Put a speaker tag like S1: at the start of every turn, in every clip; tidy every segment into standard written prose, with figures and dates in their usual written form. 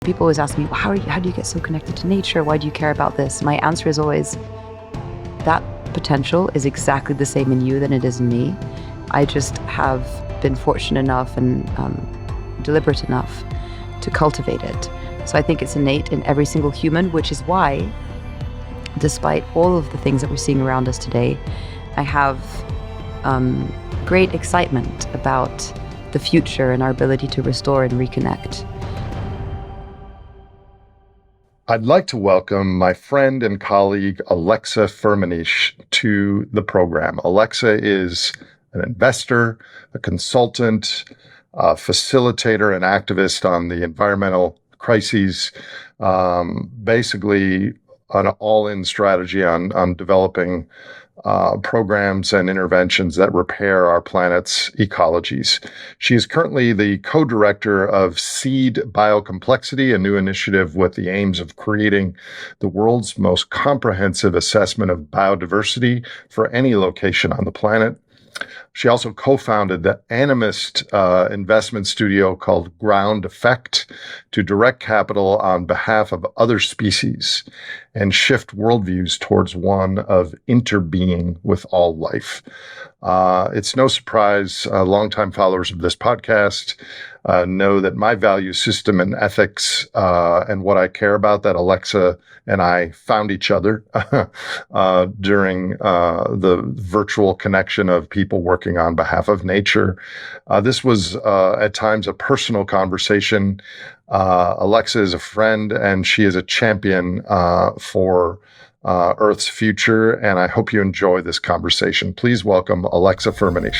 S1: People always ask me, well, how do you get so connected to nature? Why do you care about this? My answer is always, that potential is exactly the same in you than it is in me. I just have been fortunate enough and deliberate enough to cultivate it. So I think it's innate in every single human, which is why, despite all of the things that we're seeing around us today, I have great excitement about the future and our ability to restore and reconnect.
S2: I'd like to welcome my friend and colleague, Alexa Firmenich, to the program. Alexa is an investor, a consultant, a facilitator, and activist on the environmental crises, basically an all-in strategy on developing programs and interventions that repair our planet's ecologies. She is currently the co-director of Seed Biocomplexity, a new initiative with the aims of creating the world's most comprehensive assessment of biodiversity for any location on the planet. She also co-founded the Animist investment studio called Ground Effect to direct capital on behalf of other species and shift worldviews towards one of interbeing with all life. It's no surprise, longtime followers of this podcast know that my value system and ethics and what I care about, that Alexa and I found each other during the virtual connection of people working on behalf of nature. This was at times a personal conversation. Alexa is a friend and she is a champion for Earth's future, and I hope you enjoy this conversation. Please welcome Alexa Firmenich.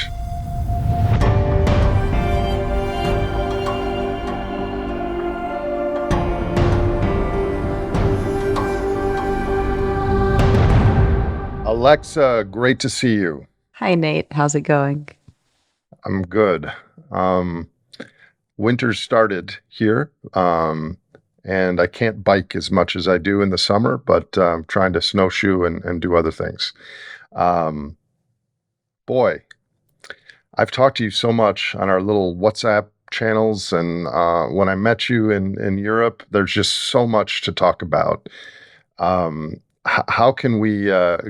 S2: Alexa, great to see you.
S1: Hi, Nate. How's it going?
S2: I'm good. Winter started here, and I can't bike as much as I do in the summer, but I'm trying to snowshoe and do other things. Boy, I've talked to you so much on our little WhatsApp channels, and when I met you in Europe, there's just so much to talk about. How can we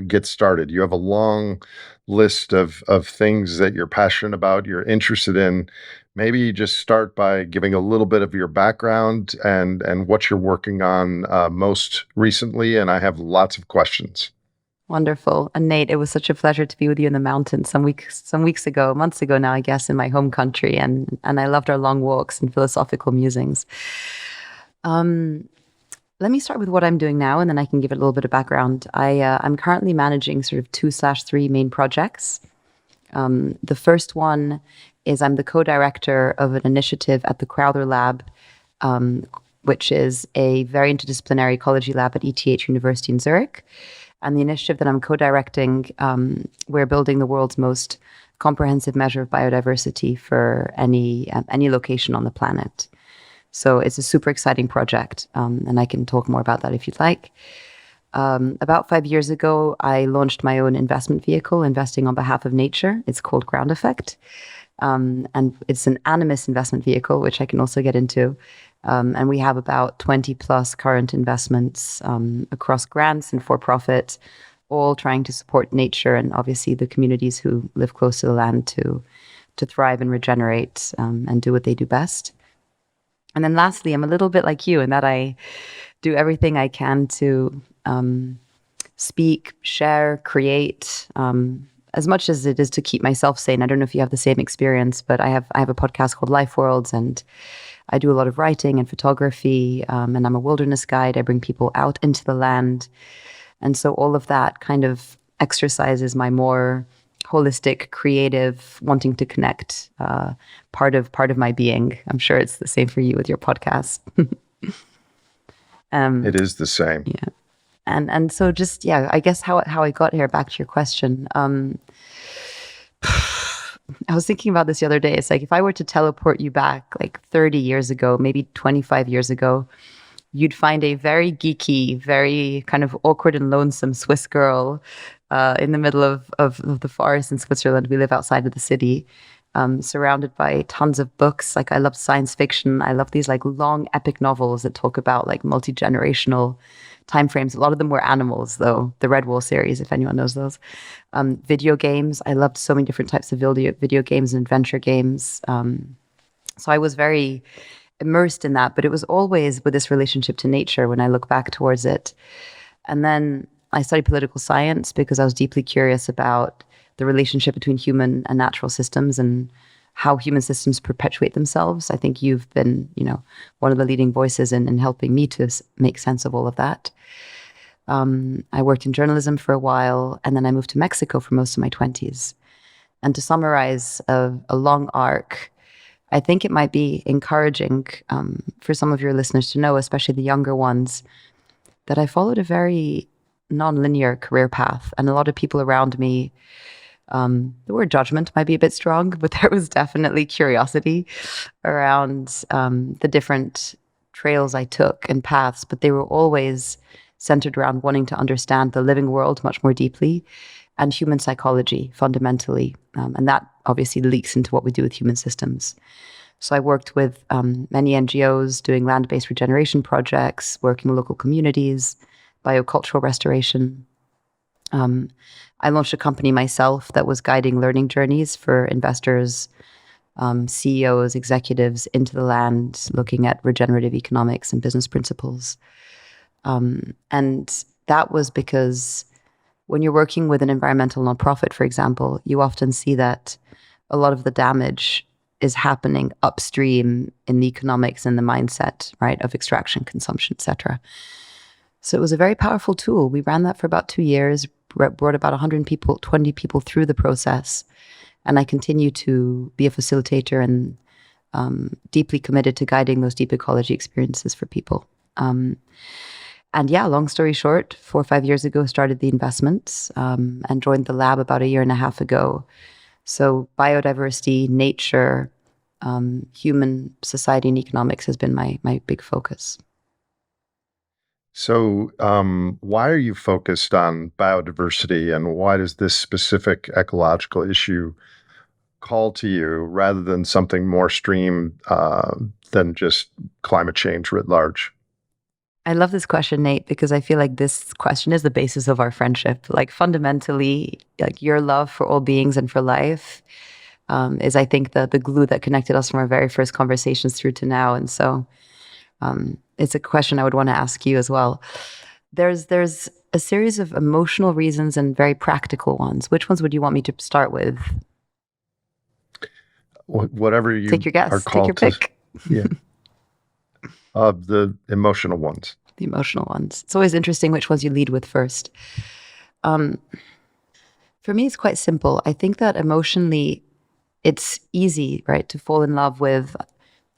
S2: get started? You have a long list of things that you're passionate about, you're interested in. Maybe just start by giving a little bit of your background and what you're working on most recently, and I have lots of questions.
S1: Wonderful. And Nate, it was such a pleasure to be with you in the mountains some weeks ago, months ago now, I guess, in my home country, and I loved our long walks and philosophical musings. Let me start with what I'm doing now, and then I can give it a little bit of background. I'm currently managing sort of 2/3 main projects. The first one is I'm the co-director of an initiative at the Crowther Lab, which is a very interdisciplinary ecology lab at ETH University in Zurich. And the initiative that I'm co-directing, we're building the world's most comprehensive measure of biodiversity for any location on the planet. So it's a super exciting project, and I can talk more about that if you'd like. About 5 years ago, I launched my own investment vehicle, investing on behalf of nature. It's called Ground Effect, and it's an animist investment vehicle, which I can also get into. And we have about 20 plus current investments across grants and for-profit, all trying to support nature and obviously the communities who live close to the land to thrive and regenerate and do what they do best. And then lastly, I'm a little bit like you in that I do everything I can to speak, share, create, as much as it is to keep myself sane. I don't know if you have the same experience, but I have a podcast called Life Worlds, and I do a lot of writing and photography, and I'm a wilderness guide. I bring people out into the land. And so all of that kind of exercises my more holistic, creative, wanting to connect part of my being. I'm sure it's the same for you with your podcast.
S2: It is the same.
S1: Yeah. And so just, yeah, I guess how I got here, back to your question. I was thinking about this the other day. It's like if I were to teleport you back like 30 years ago, maybe 25 years ago, you'd find a very geeky, very kind of awkward and lonesome Swiss girl in the middle of the forest in Switzerland. We live outside of the city. surrounded by tons of books. Like I love science fiction. I love these like long epic novels that talk about like multi-generational timeframes. A lot of them were animals, though. The Red Wall series, if anyone knows those. Video games. I loved so many different types of video games and adventure games. So I was very immersed in that, but it was always with this relationship to nature when I look back towards it. And then I studied political science because I was deeply curious about the relationship between human and natural systems and how human systems perpetuate themselves. I think you've been, one of the leading voices in helping me to make sense of all of that. I worked in journalism for a while, and then I moved to Mexico for most of my 20s. And to summarize a long arc, I think it might be encouraging for some of your listeners to know, especially the younger ones, that I followed a very non-linear career path. And a lot of people around me, the word judgment might be a bit strong, but there was definitely curiosity around the different trails I took and paths, but they were always centered around wanting to understand the living world much more deeply and human psychology fundamentally. And that obviously leaks into what we do with human systems. So I worked with many NGOs doing land-based regeneration projects, working with local communities, biocultural restoration. I launched a company myself that was guiding learning journeys for investors, CEOs, executives into the land, looking at regenerative economics and business principles. And that was because when you're working with an environmental nonprofit, for example, you often see that a lot of the damage is happening upstream in the economics and the mindset, right, of extraction, consumption, etc. So it was a very powerful tool. We ran that for about 2 years, brought about 100 people, 20 people through the process. And I continue to be a facilitator and deeply committed to guiding those deep ecology experiences for people. And yeah, long story short, 4 or 5 years ago, started the investments and joined the lab about 1.5 years ago. So biodiversity, nature, human society and economics has been my big focus.
S2: So why are you focused on biodiversity, and why does this specific ecological issue call to you rather than something more stream than just climate change writ large?
S1: I love this question, Nate, because I feel like this question is the basis of our friendship. Like fundamentally, like your love for all beings and for life is, I think, the glue that connected us from our very first conversations through to now. And so it's a question I would want to ask you as well. There's a series of emotional reasons and very practical ones. Which ones would you want me to start with?
S2: Whatever you
S1: take your guess.
S2: Are called
S1: take your pick.
S2: Yeah. The emotional ones.
S1: The emotional ones. It's always interesting which ones you lead with first. For me, it's quite simple. I think that emotionally, it's easy, right, to fall in love with, I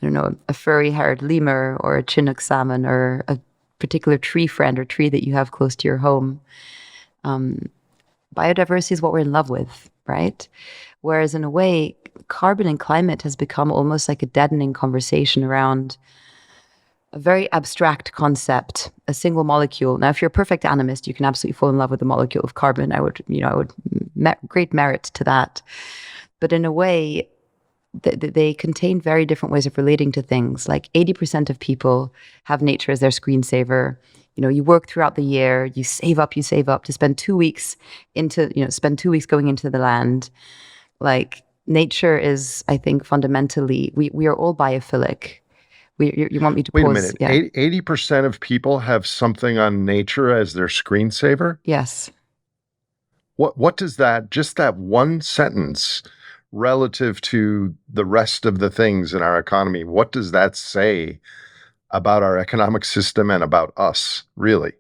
S1: don't know, a furry-haired lemur or a Chinook salmon or a particular tree friend or tree that you have close to your home. Biodiversity is what we're in love with, right? Whereas in a way, carbon and climate has become almost like a deadening conversation around a very abstract concept, a single molecule. Now, if you're a perfect animist, you can absolutely fall in love with the molecule of carbon. I would great merit to that. But in a way, they contain very different ways of relating to things. Like 80% of people have nature as their screensaver. You work throughout the year, you save up to spend 2 weeks going into the land. Like nature is, I think, fundamentally, we are all biophilic. You want me to pause?
S2: Wait a minute.
S1: Yeah.
S2: 80% of people have something on nature as their screensaver?
S1: Yes.
S2: What does just that one sentence relative to the rest of the things in our economy, what does that say about our economic system and about us, really?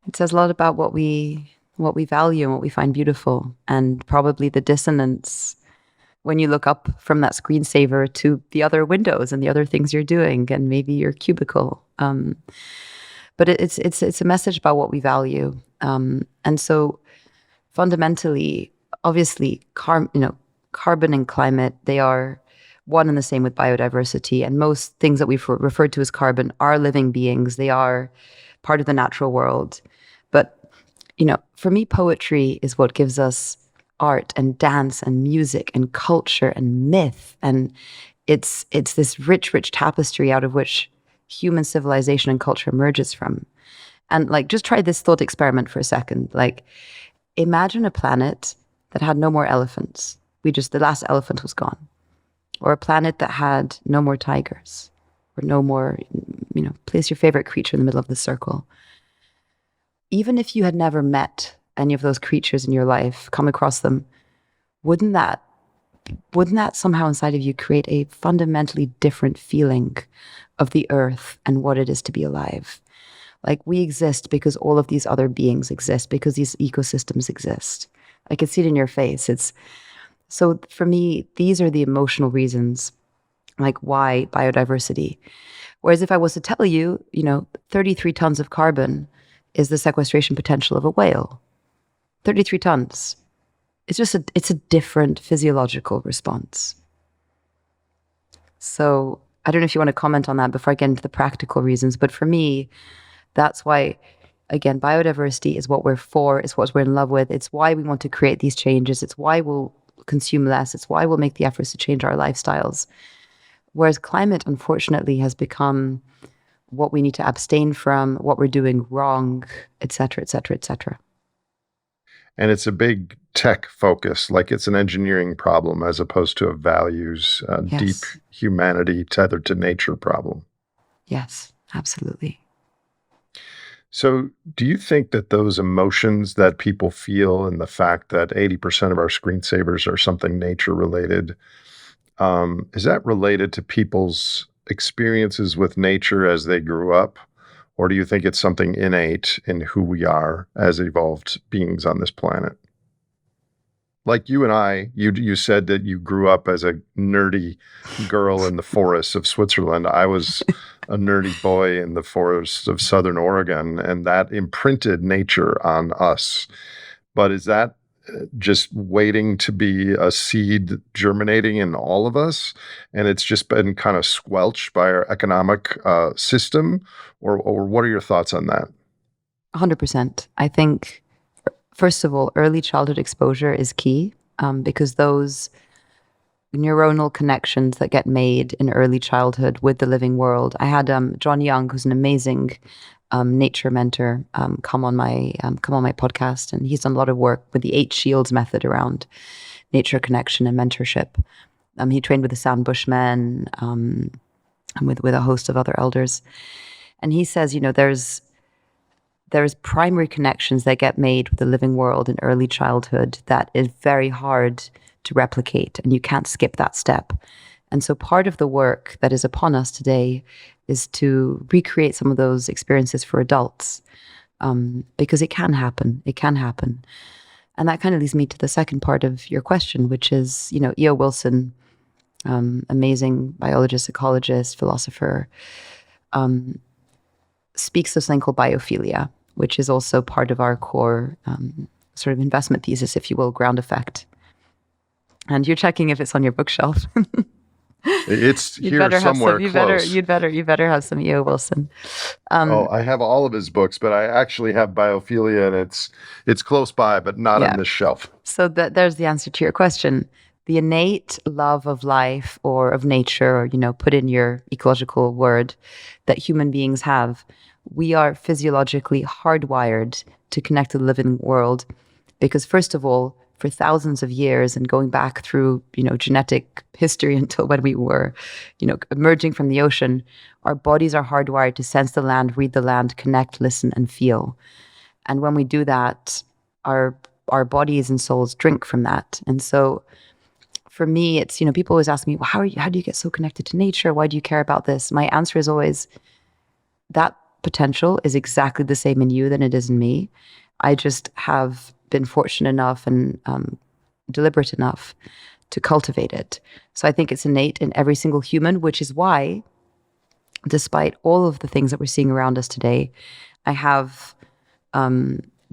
S1: It says a lot about what we value and what we find beautiful, and probably the dissonance when you look up from that screensaver to the other windows and the other things you're doing and maybe your cubicle. But it's a message about what we value. And so fundamentally, obviously, carbon and climate, they are one and the same with biodiversity. And most things that we've referred to as carbon are living beings. They are part of the natural world. But, for me, poetry is what gives us art and dance and music and culture and myth. And it's this rich, rich tapestry out of which human civilization and culture emerges from. And like, just try this thought experiment for a second. Like, imagine a planet that had no more elephants. The last elephant was gone. Or a planet that had no more tigers. Or no more, place your favorite creature in the middle of the circle. Even if you had never met any of those creatures in your life, come across them, wouldn't that somehow inside of you create a fundamentally different feeling of the earth and what it is to be alive? Like, we exist because all of these other beings exist, because these ecosystems exist. I can see it in your face. So for me, these are the emotional reasons, like, why biodiversity. Whereas if I was to tell you, 33 tons of carbon is the sequestration potential of a whale. 33 tons. It's a different physiological response. So I don't know if you want to comment on that before I get into the practical reasons, but for me, that's why, again, biodiversity is what we're for, it's what we're in love with, it's why we want to create these changes, it's why we'll consume less, it's why we'll make the efforts to change our lifestyles. Whereas climate, unfortunately, has become what we need to abstain from, what we're doing wrong, et cetera, et cetera, et cetera.
S2: And it's a big tech focus, like it's an engineering problem as opposed to a values,
S1: Yes.
S2: deep humanity tethered to nature problem.
S1: Yes, absolutely.
S2: So do you think that those emotions that people feel and the fact that 80% of our screensavers are something nature related, is that related to people's experiences with nature as they grew up? Or do you think it's something innate in who we are as evolved beings on this planet? Like you and I, you said that you grew up as a nerdy girl in the forests of Switzerland. I was a nerdy boy in the forests of Southern Oregon, and that imprinted nature on us. But is that just waiting to be a seed germinating in all of us, and it's just been kind of squelched by our economic system? Or what are your thoughts on that?
S1: 100%. I think, first of all, early childhood exposure is key, because those neuronal connections that get made in early childhood with the living world. I had John Young, who's an amazing nature mentor, come on my podcast, and he's done a lot of work with the 8 Shields method around nature connection and mentorship. He trained with the Sound Bushmen, and with a host of other elders. And he says, there's primary connections that get made with the living world in early childhood that is very hard to replicate, and you can't skip that step. And so part of the work that is upon us today is to recreate some of those experiences for adults, because it can happen. It can happen. And that kind of leads me to the second part of your question, which is, E.O. Wilson, amazing biologist, ecologist, philosopher, speaks of something called biophilia, which is also part of our core sort of investment thesis, if you will, ground effect. And you're checking if it's on your bookshelf.
S2: It's here somewhere close.
S1: You better have some E.O. Wilson.
S2: I have all of his books, but I actually have biophilia, and it's close by, but not on this shelf.
S1: So there's the answer to your question. The innate love of life or of nature, or put in your ecological word, that human beings have. We are physiologically hardwired to connect to the living world, because first of all, for thousands of years and going back through, genetic history until when we were, emerging from the ocean, our bodies are hardwired to sense the land, read the land, connect, listen, and feel. And when we do that, our bodies and souls drink from that. And so for me, it's, people always ask me, well, how do you get so connected to nature? Why do you care about this? My answer is always, that potential is exactly the same in you than it is in me. I just have been fortunate enough and deliberate enough to cultivate it. So I think it's innate in every single human, which is why, despite all of the things that we're seeing around us today, I have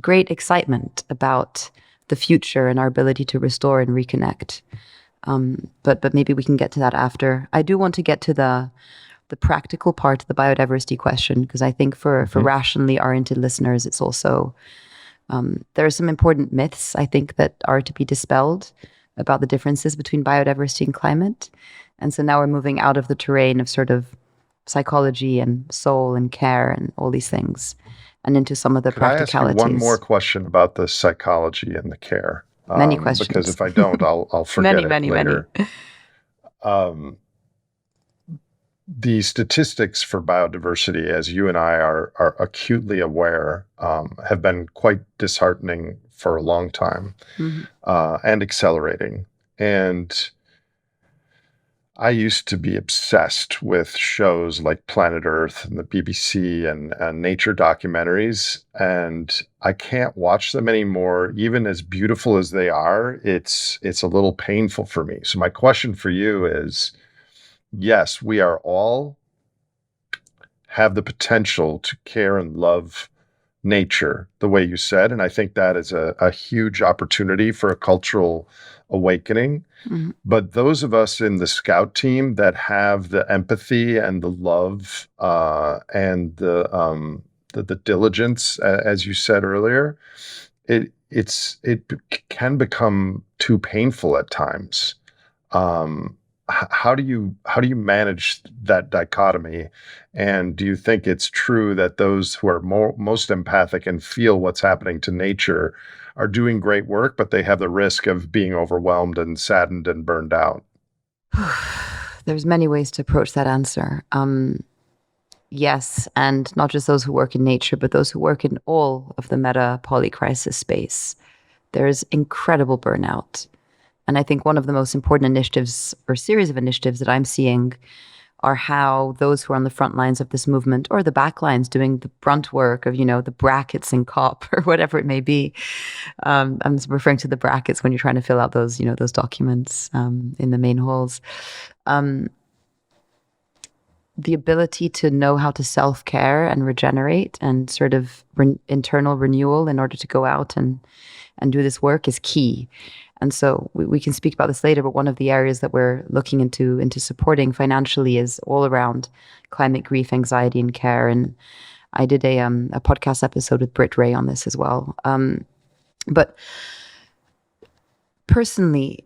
S1: great excitement about the future and our ability to restore and reconnect. But maybe we can get to that after. I do want to get to the practical part of the biodiversity question, because I think for rationally oriented listeners, it's also There are some important myths, I think, that are to be dispelled about the differences between biodiversity and climate. And so now we're moving out of the terrain of sort of psychology and soul and care and all these things and into some of the
S2: Could I ask you one more
S1: practicalities.
S2: question about the psychology and the care?
S1: Many
S2: Because
S1: questions.
S2: if I don't, I'll forget
S1: Many,
S2: it
S1: many, many.
S2: later. Um, the statistics for biodiversity, as you and I are acutely aware, have been quite disheartening for a long time, and accelerating. And I used to be obsessed with shows like Planet Earth and the BBC and nature documentaries, and I can't watch them anymore. Even as beautiful as they are, it's a little painful for me. So my question for you is, yes, we are all have the potential to care and love nature the way you said. And I think that is a huge opportunity for a cultural awakening.
S1: Mhm.
S2: But those of us in the scout team that have the empathy and the love and the diligence, as you said earlier, it can become too painful at times. How do you manage that dichotomy? And do you think it's true that those who are most empathic and feel what's happening to nature are doing great work, but they have the risk of being overwhelmed and saddened and burned out?
S1: There's many ways to approach that answer. Yes, and not just those who work in nature, but those who work in all of the meta polycrisis space. There's incredible burnout. And I think one of the most important initiatives or series of initiatives that I'm seeing are how those who are on the front lines of this movement or the back lines doing the brunt work of, the brackets in COP or whatever it may be. I'm referring to the brackets when you're trying to fill out those, those documents in the main halls. The ability to know how to self-care and regenerate and sort of internal renewal in order to go out and do this work is key. And so we can speak about this later, but one of the areas that we're looking into supporting financially is all around climate grief, anxiety, and care. And I did a podcast episode with Britt Ray on this as well. But personally,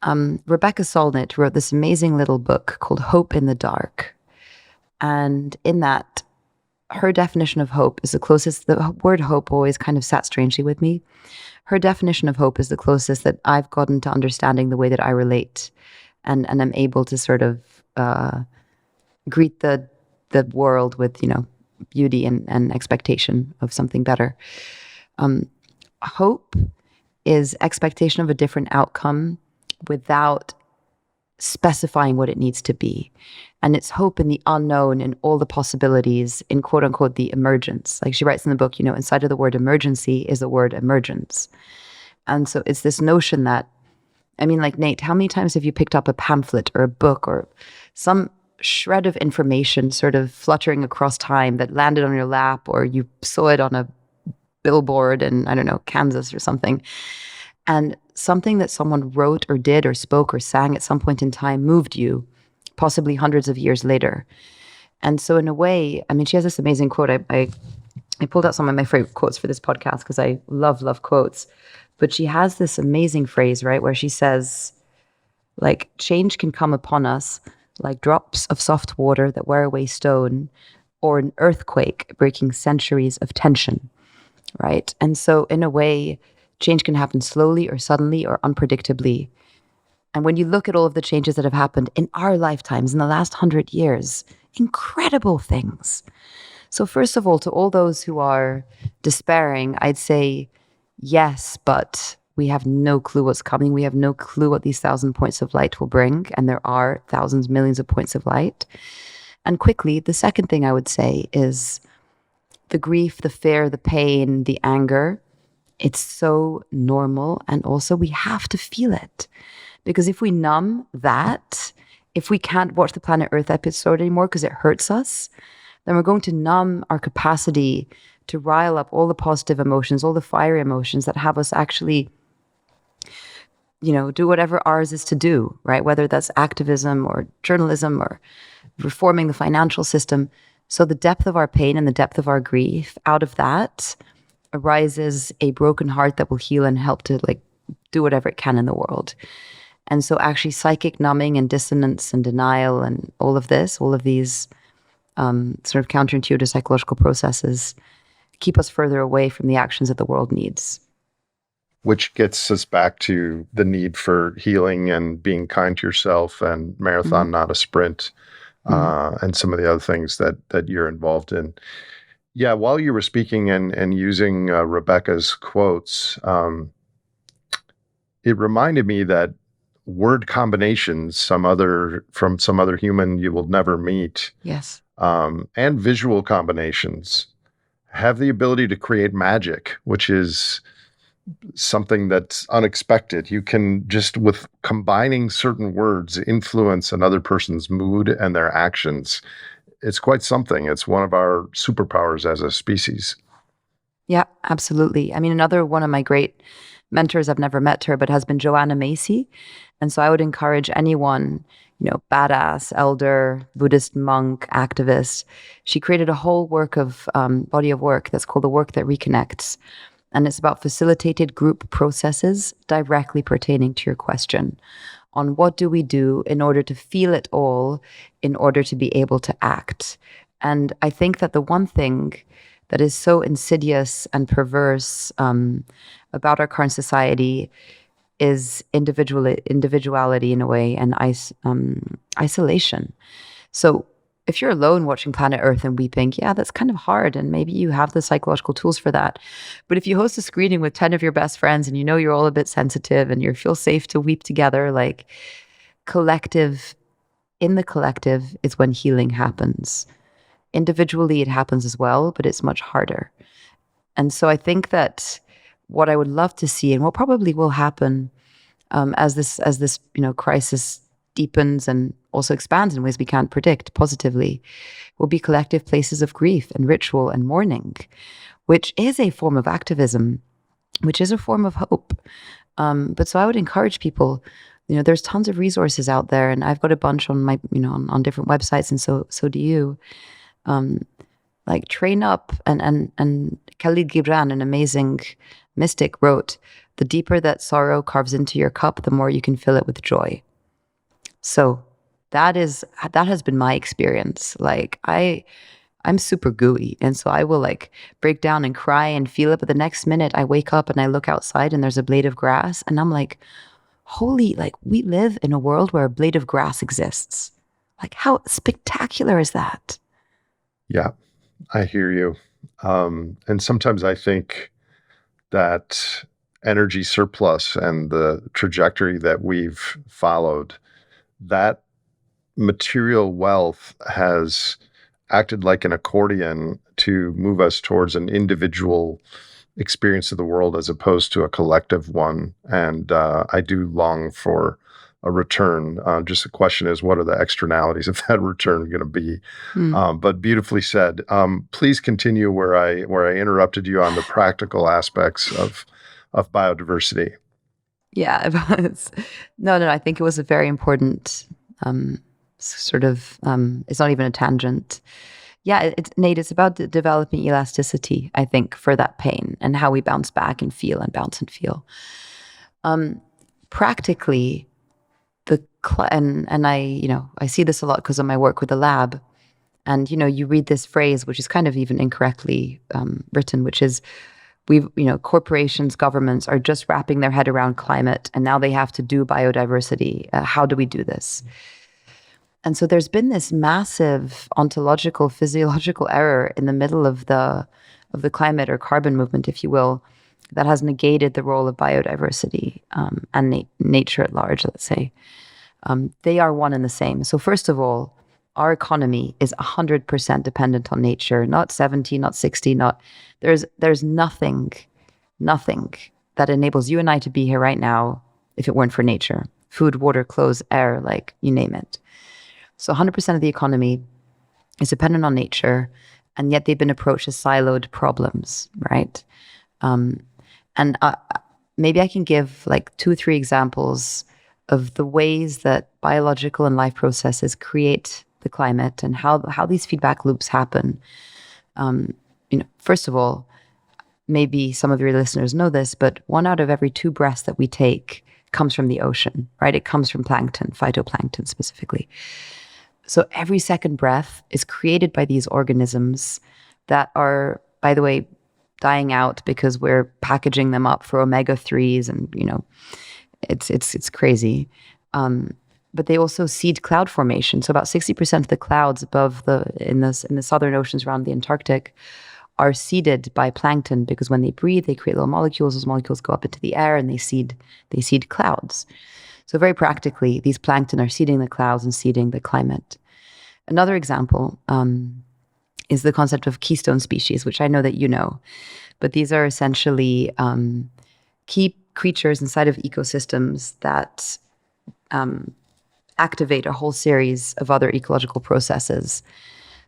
S1: Rebecca Solnit wrote this amazing little book called Hope in the Dark. And in that, her definition of hope is the word hope always kind of sat strangely with me. Her definition of hope is the closest that I've gotten to understanding the way that I relate and I'm able to sort of greet the world with, beauty and expectation of something better. Hope is expectation of a different outcome without specifying what it needs to be. And it's hope in the unknown and all the possibilities in quote unquote the emergence. Like she writes in the book, inside of the word emergency is the word emergence. And so it's this notion that, like Nate, how many times have you picked up a pamphlet or a book or some shred of information sort of fluttering across time that landed on your lap, or you saw it on a billboard in, I don't know, Kansas or something. And something that someone wrote or did or spoke or sang at some point in time moved you, possibly hundreds of years later. And so in a way, she has this amazing quote. I pulled out some of my favorite quotes for this podcast because I love quotes. But she has this amazing phrase, right, where she says, like, change can come upon us like drops of soft water that wear away stone, or an earthquake breaking centuries of tension, right? And so in a way, change can happen slowly or suddenly or unpredictably. And when you look at all of the changes that have happened in our lifetimes in the last 100 years, incredible things. So first of all, to all those who are despairing, I'd say, yes, but we have no clue what's coming. We have no clue what these 1,000 points of light will bring. And there are thousands, millions of points of light. And quickly, the second thing I would say is the grief, the fear, the pain, the anger. It's so normal. And also we have to feel it. Because if we numb that, if we can't watch the Planet Earth episode anymore because it hurts us, then we're going to numb our capacity to rile up all the positive emotions, all the fiery emotions that have us actually, do whatever ours is to do, right? Whether that's activism or journalism or reforming the financial system. So the depth of our pain and the depth of our grief, out of that arises a broken heart that will heal and help to like do whatever it can in the world. And so actually psychic numbing and dissonance and denial and all of these sort of counterintuitive psychological processes keep us further away from the actions that the world needs.
S2: Which gets us back to the need for healing and being kind to yourself and marathon, not a sprint, and some of the other things that you're involved in. Yeah, while you were speaking and using Rebecca's quotes, it reminded me that word combinations, from some other human you will never meet,
S1: yes,
S2: and visual combinations have the ability to create magic, which is something that's unexpected. You can just, with combining certain words, influence another person's mood and their actions. It's quite something. It's one of our superpowers as a species.
S1: Yeah, absolutely. I mean, another one of my great mentors, I've never met her, but has been Joanna Macy. And so I would encourage anyone, badass, elder, Buddhist monk, activist. She created a whole body of work that's called The Work That Reconnects. And it's about facilitated group processes directly pertaining to your question on what do we do in order to feel it all, in order to be able to act. And I think that the one thing that is so insidious and perverse about our current society is individuality in a way, and isolation. So if you're alone watching Planet Earth and weeping, yeah, that's kind of hard, and maybe you have the psychological tools for that. But if you host a screening with 10 of your best friends and you're all a bit sensitive and you feel safe to weep together, like in the collective is when healing happens. Individually, it happens as well, but it's much harder. And so I think that what I would love to see, and what probably will happen as this crisis deepens and also expands in ways we can't predict positively, will be collective places of grief and ritual and mourning, which is a form of activism, which is a form of hope. But so I would encourage people, there's tons of resources out there, and I've got a bunch on my, on different websites, and so do you. Like train up, and Khalid Gibran, an amazing mystic, wrote, "The deeper that sorrow carves into your cup, the more you can fill it with joy." So that has been my experience. Like I'm super gooey, and so I will like break down and cry and feel it, but the next minute I wake up and I look outside and there's a blade of grass, and I'm like, holy, like we live in a world where a blade of grass exists. Like how spectacular is that?
S2: Yeah, I hear you. And sometimes I think that energy surplus and the trajectory that we've followed, that material wealth has acted like an accordion to move us towards an individual experience of the world as opposed to a collective one. And I do long for a return. Just the question is, what are the externalities of that return going to be? But beautifully said. Please continue where I interrupted you on the practical aspects of biodiversity.
S1: Yeah, no. I think it was a very important it's not even a tangent. Yeah, Nate, it's about developing elasticity, I think, for that pain and how we bounce back and feel and bounce and feel. Practically, and I see this a lot because of my work with the lab. And, you read this phrase, which is kind of even incorrectly written, which is corporations, governments are just wrapping their head around climate, and now they have to do biodiversity. How do we do this? And so there's been this massive ontological, physiological error in the middle of the climate or carbon movement, if you will, that has negated the role of biodiversity and nature at large, let's say. They are one and the same. So first of all, our economy is 100% dependent on nature, not 70, not 60, there's nothing that enables you and I to be here right now if it weren't for nature. Food, water, clothes, air, like you name it. So 100% of the economy is dependent on nature, and yet they've been approached as siloed problems, right? And maybe I can give like 2 or 3 examples of the ways that biological and life processes create the climate and how these feedback loops happen. First of all, maybe some of your listeners know this, but 1 out of every 2 breaths that we take comes from the ocean, right? It comes from plankton, phytoplankton specifically. So every second breath is created by these organisms that are, by the way, dying out because we're packaging them up for omega-3s, and it's crazy. But they also seed cloud formation. So about 60% of the clouds in the southern oceans around the Antarctic are seeded by plankton, because when they breathe, they create little molecules. Those molecules go up into the air and they seed clouds. So very practically, these plankton are seeding the clouds and seeding the climate. Another example is the concept of keystone species, which I know that you know. But these are essentially key creatures inside of ecosystems that activate a whole series of other ecological processes.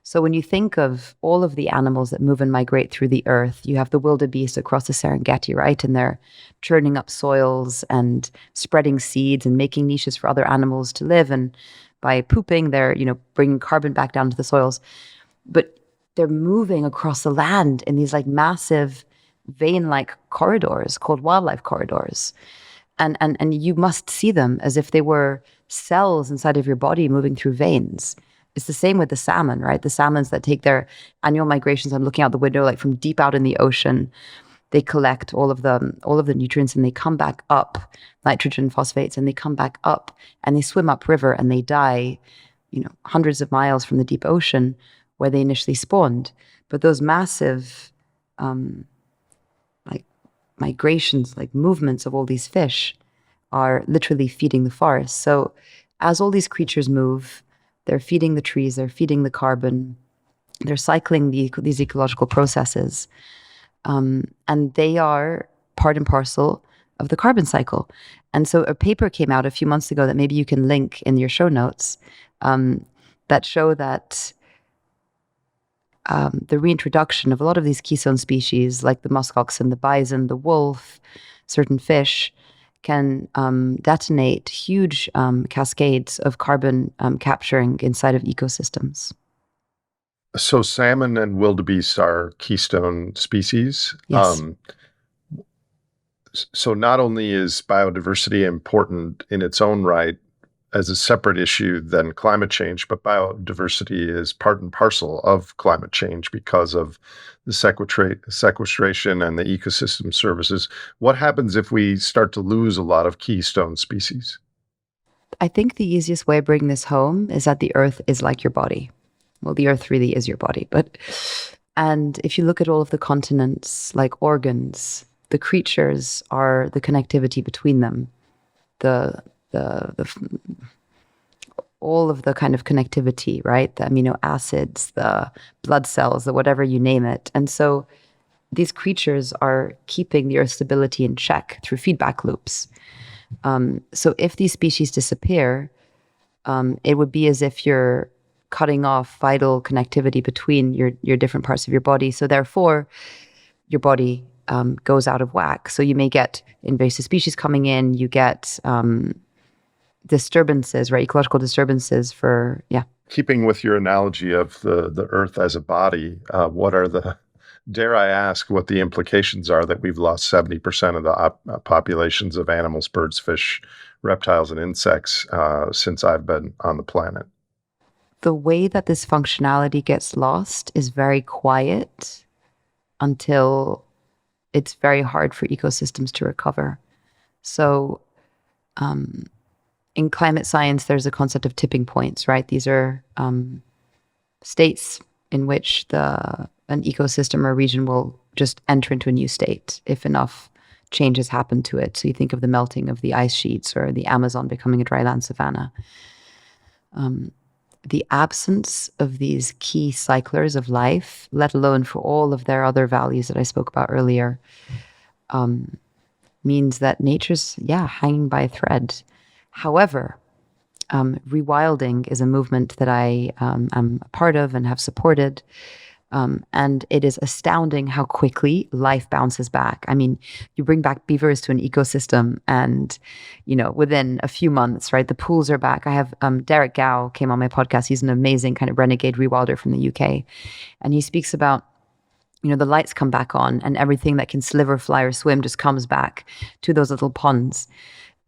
S1: So when you think of all of the animals that move and migrate through the earth, you have the wildebeest across the Serengeti, right? And they're churning up soils and spreading seeds and making niches for other animals to live. And by pooping, they're, bringing carbon back down to the soils. But they're moving across the land in these like massive vein-like corridors called wildlife corridors. And you must see them as if they were cells inside of your body moving through veins. It's the same with the salmon, right? The salmons that take their annual migrations. I'm looking out the window, like from deep out in the ocean. They collect all of the nutrients and they come back up, nitrogen, phosphates, and they come back up and they swim upriver and they die, hundreds of miles from the deep ocean where they initially spawned. But those massive, migrations, like movements of all these fish, are literally feeding the forest. So as all these creatures move, they're feeding the trees, they're feeding the carbon, they're cycling these ecological processes. And they are part and parcel of the carbon cycle. And so a paper came out a few months ago that maybe you can link in your show notes, that show that the reintroduction of a lot of these keystone species, like the muskoxen, the bison, the wolf, certain fish, can detonate huge cascades of carbon capturing inside of ecosystems.
S2: So salmon and wildebeest are keystone species.
S1: Yes.
S2: So not only is biodiversity important in its own right as a separate issue than climate change, but biodiversity is part and parcel of climate change because of the sequestration and the ecosystem services. What happens if we start to lose a lot of keystone species?
S1: I think the easiest way of bringing this home is that the earth is like your body. Well, the earth really is your body, and if you look at all of the continents, like organs, the creatures are the connectivity between them. The all of the kind of connectivity, right? The amino acids, the blood cells, the whatever you name it. And so these creatures are keeping the Earth's stability in check through feedback loops. So if these species disappear, it would be as if you're cutting off vital connectivity between your different parts of your body. So therefore, your body goes out of whack. So you may get invasive species coming in, you get disturbances, right? Ecological disturbances
S2: Keeping with your analogy of the earth as a body, what are dare I ask what the implications are that we've lost 70% of the populations of animals, birds, fish, reptiles, and insects since I've been on the planet?
S1: The way that this functionality gets lost is very quiet until it's very hard for ecosystems to recover. So in climate science, there's a concept of tipping points, right? These are states in which an ecosystem or region will just enter into a new state if enough changes happen to it. So you think of the melting of the ice sheets or the Amazon becoming a dryland savanna. The absence of these key cyclers of life, let alone for all of their other values that I spoke about earlier, means that nature's, hanging by a thread. However, Rewilding is a movement that I am a part of and have supported. And it is astounding how quickly life bounces back. I mean, you bring back beavers to an ecosystem and, within a few months, right, the pools are back. I have Derek Gow came on my podcast. He's an amazing kind of renegade rewilder from the UK. And he speaks about, the lights come back on and everything that can sliver, fly, or swim just comes back to those little ponds.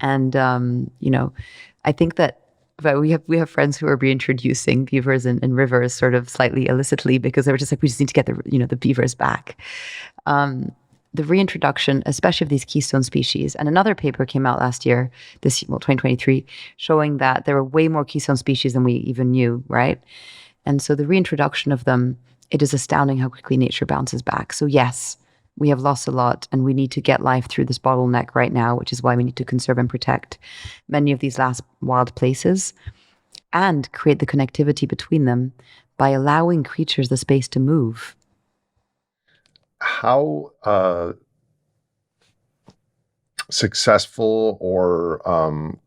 S1: And, I think that we have friends who are reintroducing beavers in rivers sort of slightly illicitly because they were just like, we just need to get the beavers back. The reintroduction, especially of these keystone species. And another paper came out last year, 2023, showing that there were way more keystone species than we even knew, right? And so the reintroduction of them, it is astounding how quickly nature bounces back. So yes, we have lost a lot and we need to get life through this bottleneck right now, which is why we need to conserve and protect many of these last wild places and create the connectivity between them by allowing creatures the space to move.
S2: How successful or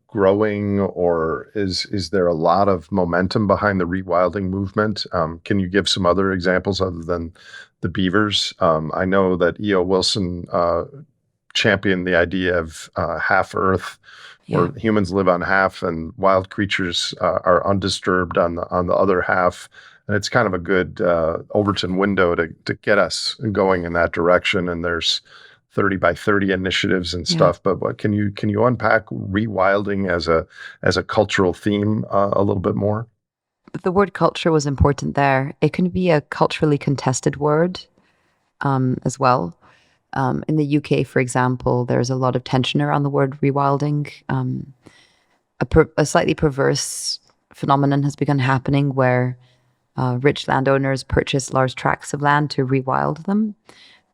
S2: growing, or is there a lot of momentum behind the rewilding movement? Can you give some other examples other than the beavers? I know that E.O. Wilson championed the idea of half Earth, where humans live on half and wild creatures are undisturbed on the other half. And it's kind of a good Overton window to get us going in that direction. And there's 30 by 30 initiatives and stuff. But what can you unpack rewilding as a cultural theme a little bit more?
S1: The word culture was important there. It can be a culturally contested word as well. In the UK, for example, there's a lot of tension around the word rewilding. A slightly perverse phenomenon has begun happening where rich landowners purchase large tracts of land to rewild them.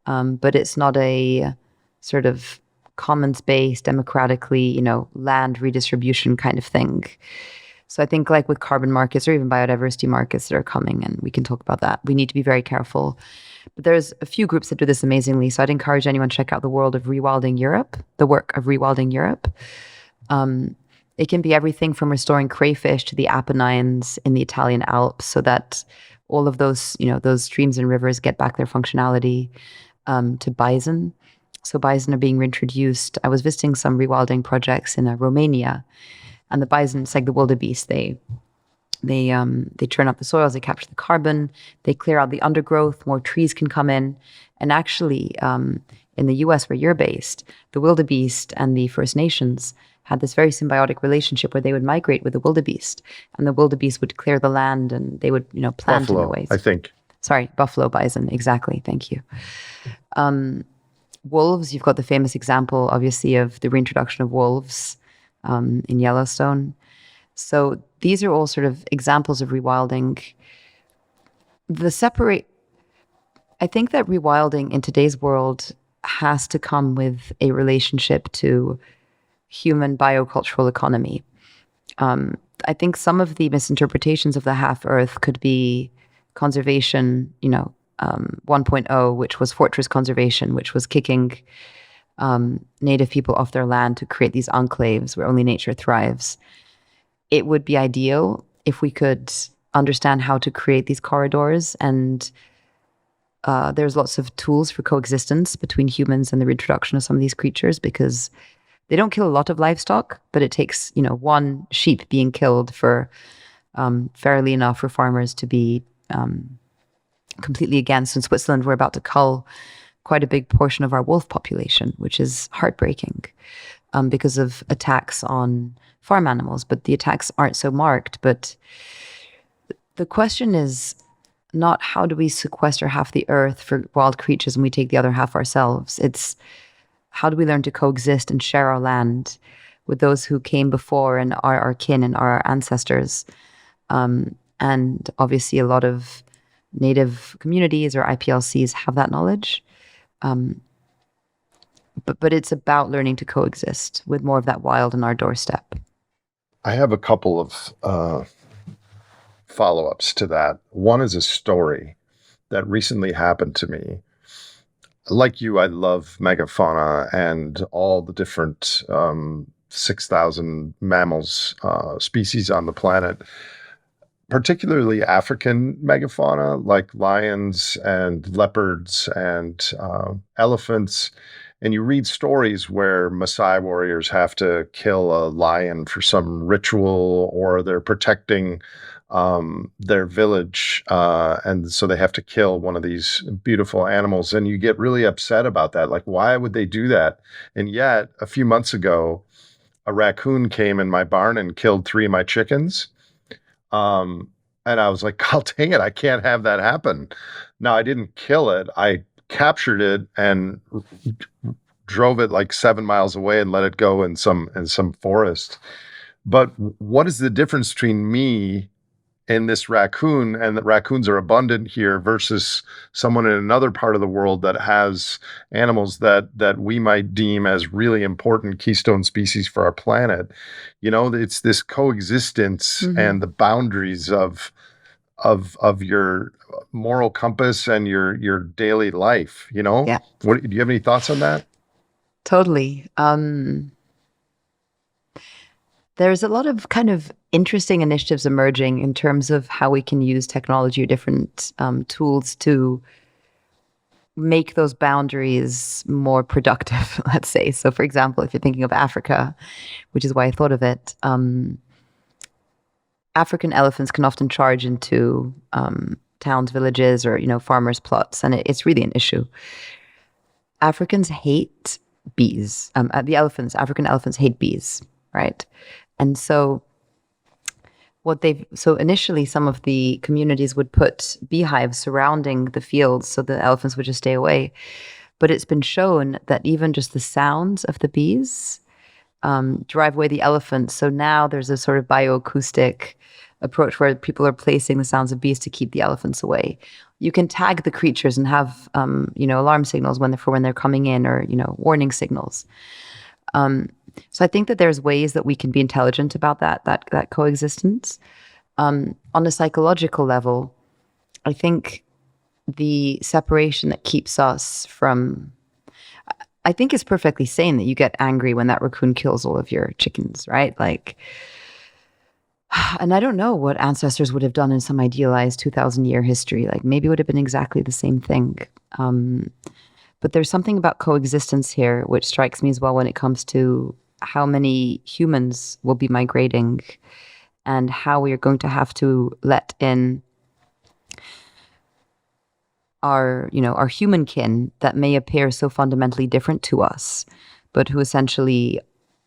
S1: But it's not a sort of commons-based, democratically, land redistribution kind of thing. So I think like with carbon markets or even biodiversity markets that are coming, and we can talk about that, we need to be very careful. But there's a few groups that do this amazingly. So I'd encourage anyone to check out the work of Rewilding Europe. It can be everything from restoring crayfish to the Apennines in the Italian Alps so that all of those, those streams and rivers get back their functionality, to bison. So bison are being reintroduced. I was visiting some rewilding projects in Romania, and the bison, it's like the wildebeest. They churn up the soils, they capture the carbon, they clear out the undergrowth, more trees can come in. And actually, in the US where you're based, the wildebeest and the First Nations had this very symbiotic relationship where they would migrate with the wildebeest, and the wildebeest would clear the land and they would, plant
S2: Buffalo,
S1: in the ways.
S2: I think.
S1: Sorry, buffalo, bison, exactly. Thank you. Wolves, you've got the famous example, obviously, of the reintroduction of wolves in Yellowstone. So these are all sort of examples of rewilding. I think that rewilding in today's world has to come with a relationship to human biocultural economy. I think some of the misinterpretations of the half Earth could be conservation, 1.0, which was fortress conservation, which was kicking native people off their land to create these enclaves where only nature thrives. It would be ideal if we could understand how to create these corridors, and there's lots of tools for coexistence between humans and the reintroduction of some of these creatures, because they don't kill a lot of livestock, but it takes, one sheep being killed for fairly enough for farmers to be completely against. In Switzerland, we're about to cull quite a big portion of our wolf population, which is heartbreaking because of attacks on farm animals. But the attacks aren't so marked. But the question is not how do we sequester half the earth for wild creatures and we take the other half ourselves. It's how do we learn to coexist and share our land with those who came before and are our kin and are our ancestors. And obviously a lot of native communities or IPLCs have that knowledge. But it's about learning to coexist with more of that wild on our doorstep.
S2: I have a couple of follow-ups to that. One is a story that recently happened to me. Like you, I love megafauna and all the different 6,000 mammals species on the planet, particularly African megafauna like lions and leopards and elephants. And you read stories where Maasai warriors have to kill a lion for some ritual, or they're protecting their village, and so they have to kill one of these beautiful animals, and you get really upset about that. Like, why would they do that? And yet, a few months ago, a raccoon came in my barn and killed three of my chickens. Um, and I was like, God dang it, I can't have that happen. Now, I didn't kill it. I captured it and drove it like 7 miles away and let it go in some forest. But what is the difference between me and this raccoon, and that raccoons are abundant here, versus someone in another part of the world that has animals that we might deem as really important keystone species for our planet? It's this coexistence and the boundaries of your moral compass and your daily life.
S1: Yeah,
S2: What do you have any thoughts on that?
S1: totally. There's a lot of kind of interesting initiatives emerging in terms of how we can use technology or different tools to make those boundaries more productive, let's say. So, for example, if you're thinking of Africa, which is why I thought of it, African elephants can often charge into towns, villages, or farmers' plots, and it's really an issue. Africans hate bees. African elephants hate bees, right? And so initially some of the communities would put beehives surrounding the fields so the elephants would just stay away. But it's been shown that even just the sounds of the bees drive away the elephants. So now there's a sort of bioacoustic approach where people are placing the sounds of bees to keep the elephants away. You can tag the creatures and have alarm signals when they're coming in, or warning signals. So I think that there's ways that we can be intelligent about that coexistence. On a psychological level, I think the separation that keeps us from, I think it's perfectly sane that you get angry when that raccoon kills all of your chickens, right? Like, and I don't know what ancestors would have done in some idealized 2,000-year history. Like, maybe it would have been exactly the same thing. But there's something about coexistence here which strikes me as well when it comes to how many humans will be migrating and how we are going to have to let in our human kin that may appear so fundamentally different to us, but who essentially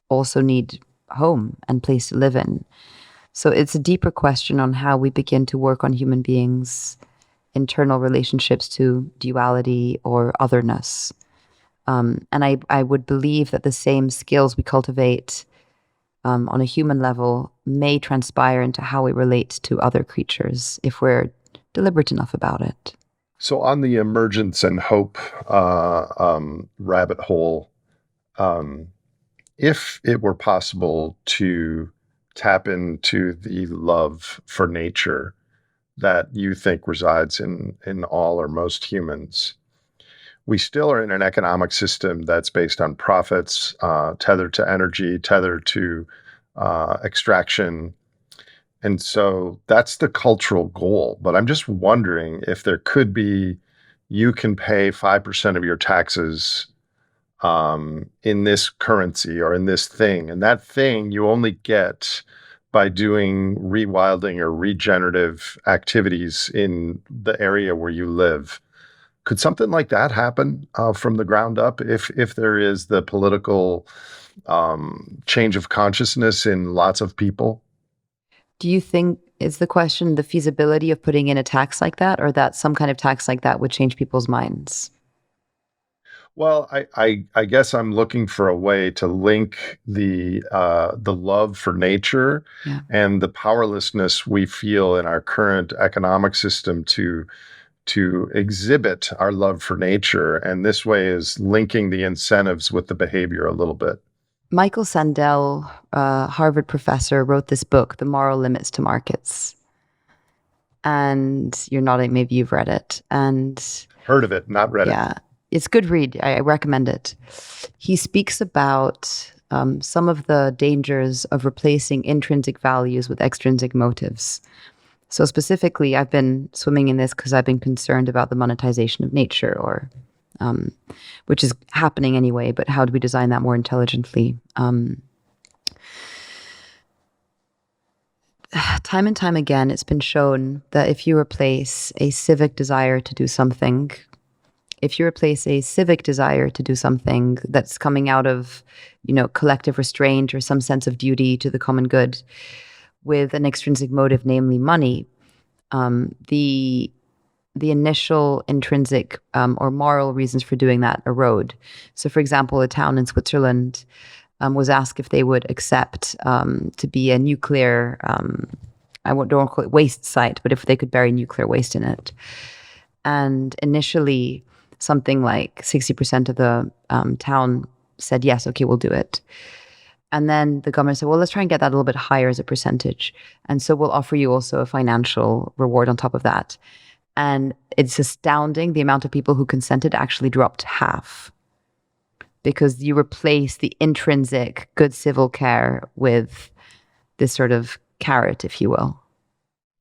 S1: also need home and place to live in. So it's a deeper question on how we begin to work on human beings' internal relationships to duality or otherness. And I would believe that the same skills we cultivate on a human level may transpire into how we relate to other creatures if we're deliberate enough about it.
S2: So on the emergence and hope rabbit hole, if it were possible to tap into the love for nature that you think resides in all or most humans, we still are in an economic system that's based on profits, tethered to energy, tethered to extraction. And so that's the cultural goal. But I'm just wondering if there could be, you can pay 5% of your taxes in this currency or in this thing. And that thing you only get by doing rewilding or regenerative activities in the area where you live. Could something like that happen from the ground up if there is the political change of consciousness in lots of people?
S1: Do you think, is the question the feasibility of putting in a tax like that, or that some kind of tax like that would change people's minds?
S2: Well, I guess I'm looking for a way to link the love for nature
S1: Yeah.
S2: and the powerlessness we feel in our current economic system to exhibit our love for nature. And this way is linking the incentives with the behavior a little bit.
S1: Michael Sandel, Harvard professor, wrote this book, The Moral Limits to Markets. And you're nodding, maybe you've read it. And
S2: Heard of it, not read it.
S1: yeah, it's a good read. I recommend it. He speaks about some of the dangers of replacing intrinsic values with extrinsic motives. So specifically, I've been swimming in this because I've been concerned about the monetization of nature, or which is happening anyway, but how do we design that more intelligently? time and time again, it's been shown that if you replace a civic desire to do something, that's coming out of, collective restraint or some sense of duty to the common good with an extrinsic motive, namely money, the initial intrinsic or moral reasons for doing that erode. So, for example, a town in Switzerland was asked if they would accept to be a nuclear, don't want to call it waste site, but if they could bury nuclear waste in it. And initially, something like 60% of the town said, yes, okay, we'll do it. And then the government said, well, let's try and get that a little bit higher as a percentage. And so we'll offer you also a financial reward on top of that. And it's astounding the amount of people who consented actually dropped half, because you replace the intrinsic good civil care with this sort of carrot, if you will.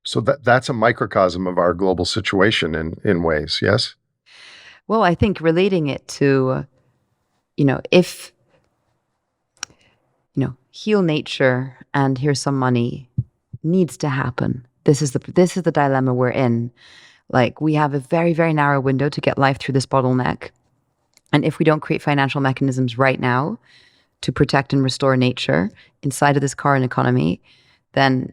S2: So that's a microcosm of our global situation in ways, yes?
S1: Well, I think relating it to, if, heal nature and here's some money needs to happen. This is the dilemma we're in. Like, we have a very, very narrow window to get life through this bottleneck. And if we don't create financial mechanisms right now to protect and restore nature inside of this current economy, then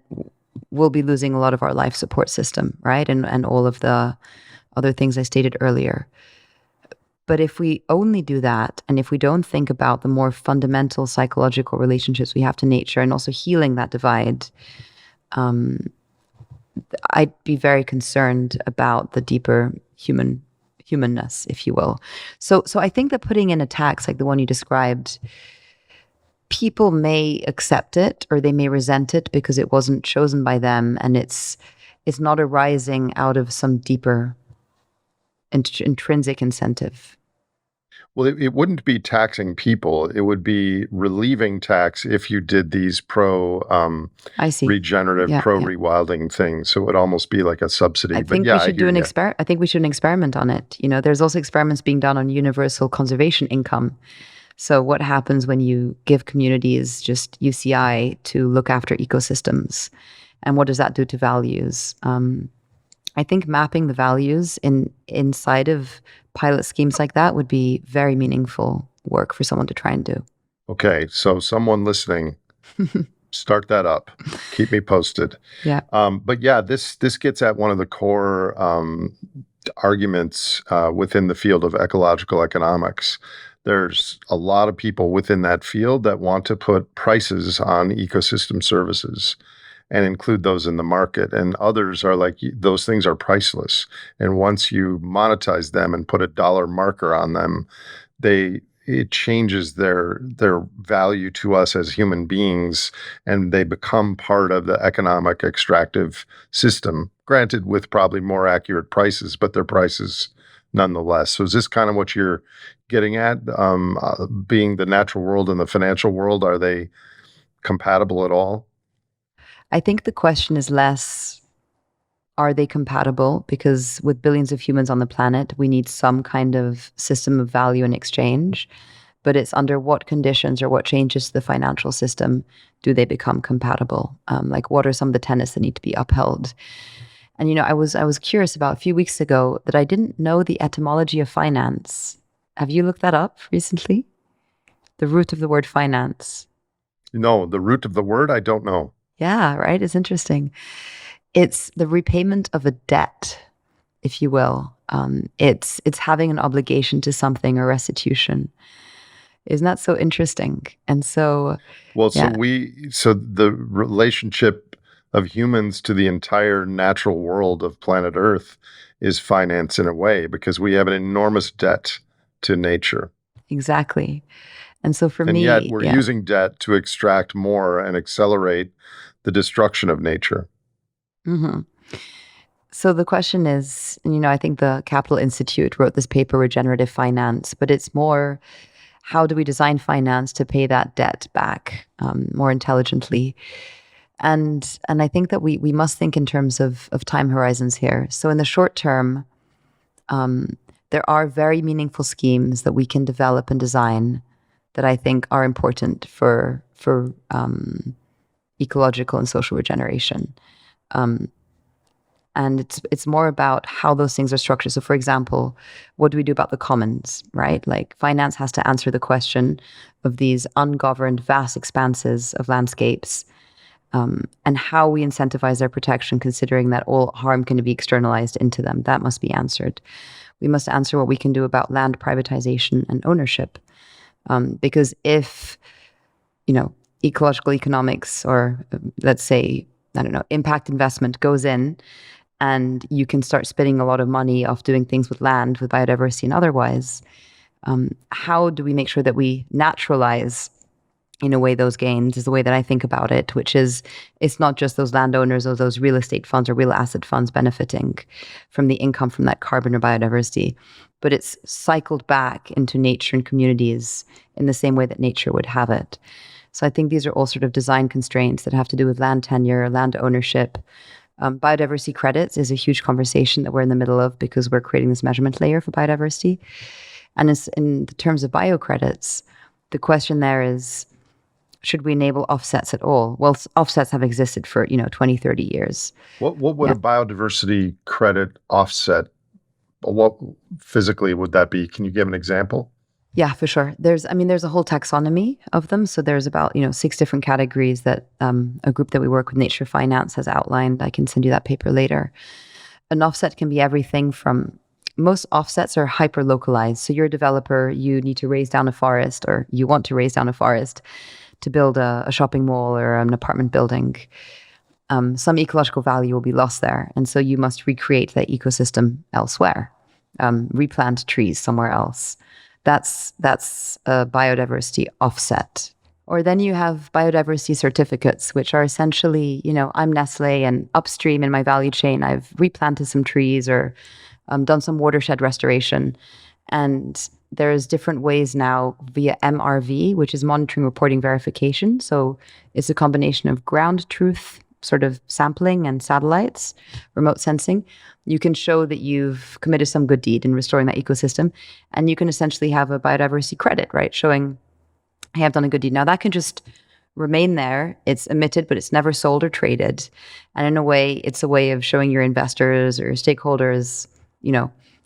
S1: we'll be losing a lot of our life support system, right? And all of the other things I stated earlier. But if we only do that, and if we don't think about the more fundamental psychological relationships we have to nature and also healing that divide, I'd be very concerned about the deeper humanness, if you will. So I think that putting in a tax like the one you described, people may accept it or they may resent it because it wasn't chosen by them, and it's not arising out of some deeper intrinsic incentive.
S2: Well, it wouldn't be taxing people. It would be relieving tax if you did these regenerative, rewilding things. So it would almost be like a subsidy.
S1: I think we should do an experiment on it. There's also experiments being done on universal conservation income. So what happens when you give communities just UCI to look after ecosystems? And what does that do to values? I think mapping the values inside of pilot schemes like that would be very meaningful work for someone to try and do.
S2: Okay, so someone listening, start that up. Keep me posted.
S1: Yeah.
S2: But yeah, this gets at one of the core arguments within the field of ecological economics. There's a lot of people within that field that want to put prices on ecosystem services and include those in the market. And others are like, those things are priceless. And once you monetize them and put a dollar marker on them, it changes their value to us as human beings, and they become part of the economic extractive system, granted with probably more accurate prices, but they're prices nonetheless. So is this kind of what you're getting at? Being the natural world and the financial world, are they compatible at all?
S1: I think the question is less, are they compatible? Because with billions of humans on the planet, we need some kind of system of value and exchange. But it's under what conditions or what changes to the financial system do they become compatible? Like, what are some of the tenets that need to be upheld? And I was curious about a few weeks ago that I didn't know the etymology of finance. Have you looked that up recently? The root of the word finance.
S2: No, the root of the word, I don't know.
S1: Yeah, right. It's interesting. It's the repayment of a debt, if you will. It's having an obligation to something or restitution. Isn't that so interesting? And so,
S2: well, so the relationship of humans to the entire natural world of planet Earth is finance in a way, because we have an enormous debt to nature.
S1: Exactly. And so for me,
S2: and yet we're using debt to extract more and accelerate the destruction of nature.
S1: Mm-hmm. So the question is, I think the Capital Institute wrote this paper, Regenerative Finance, but it's more, how do we design finance to pay that debt back more intelligently? And I think that we must think in terms of time horizons here. So in the short term, there are very meaningful schemes that we can develop and design that I think are important for ecological and social regeneration. And it's more about how those things are structured. So, for example, what do we do about the commons, right? Like finance has to answer the question of these ungoverned, vast expanses of landscapes, and how we incentivize their protection, considering that all harm can be externalized into them. That must be answered. We must answer what we can do about land privatization and ownership. Because if, ecological economics or let's say, I don't know, impact investment goes in and you can start spending a lot of money off doing things with land, with biodiversity and otherwise, how do we make sure that we naturalize, in a way, those gains is the way that I think about it, which is it's not just those landowners or those real estate funds or real asset funds benefiting from the income from that carbon or biodiversity, but it's cycled back into nature and communities in the same way that nature would have it. So I think these are all sort of design constraints that have to do with land tenure, land ownership. Biodiversity credits is a huge conversation that we're in the middle of because we're creating this measurement layer for biodiversity. And in the terms of biocredits, the question there is, should we enable offsets at all? Well, offsets have existed for, 20, 30 years.
S2: What would a biodiversity credit offset, what physically would that be? Can you give an example?
S1: Yeah, for sure. There's a whole taxonomy of them. So there's about, 6 different categories that a group that we work with, Nature Finance, has outlined. I can send you that paper later. An offset can be everything from, most offsets are hyper localized. So you're a developer, you need to raise down a forest, or you want to raise down a forest to build a shopping mall or an apartment building. Some ecological value will be lost there. And so you must recreate that ecosystem elsewhere, replant trees somewhere else. That's a biodiversity offset. Or then you have biodiversity certificates, which are essentially, I'm Nestle and upstream in my value chain, I've replanted some trees or done some watershed restoration. And there's different ways now via MRV, which is monitoring, reporting, verification. So it's a combination of ground truth sort of sampling and satellites, remote sensing. You can show that you've committed some good deed in restoring that ecosystem. And you can essentially have a biodiversity credit, right? Showing, hey, I've done a good deed. Now that can just remain there. It's emitted, but it's never sold or traded. And in a way, it's a way of showing your investors or your stakeholders,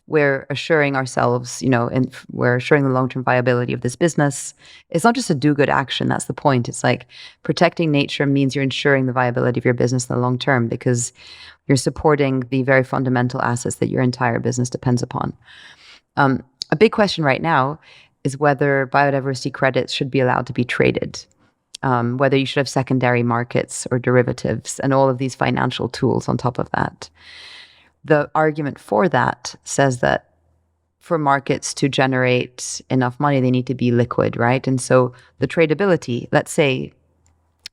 S1: we're assuring ourselves, and we're assuring the long-term viability of this business. It's not just a do-good action. That's the point. It's like protecting nature means you're ensuring the viability of your business in the long term because you're supporting the very fundamental assets that your entire business depends upon. A big question right now is whether biodiversity credits should be allowed to be traded, whether you should have secondary markets or derivatives and all of these financial tools on top of that. The argument for that says that for markets to generate enough money, they need to be liquid, right? And so the tradability, let's say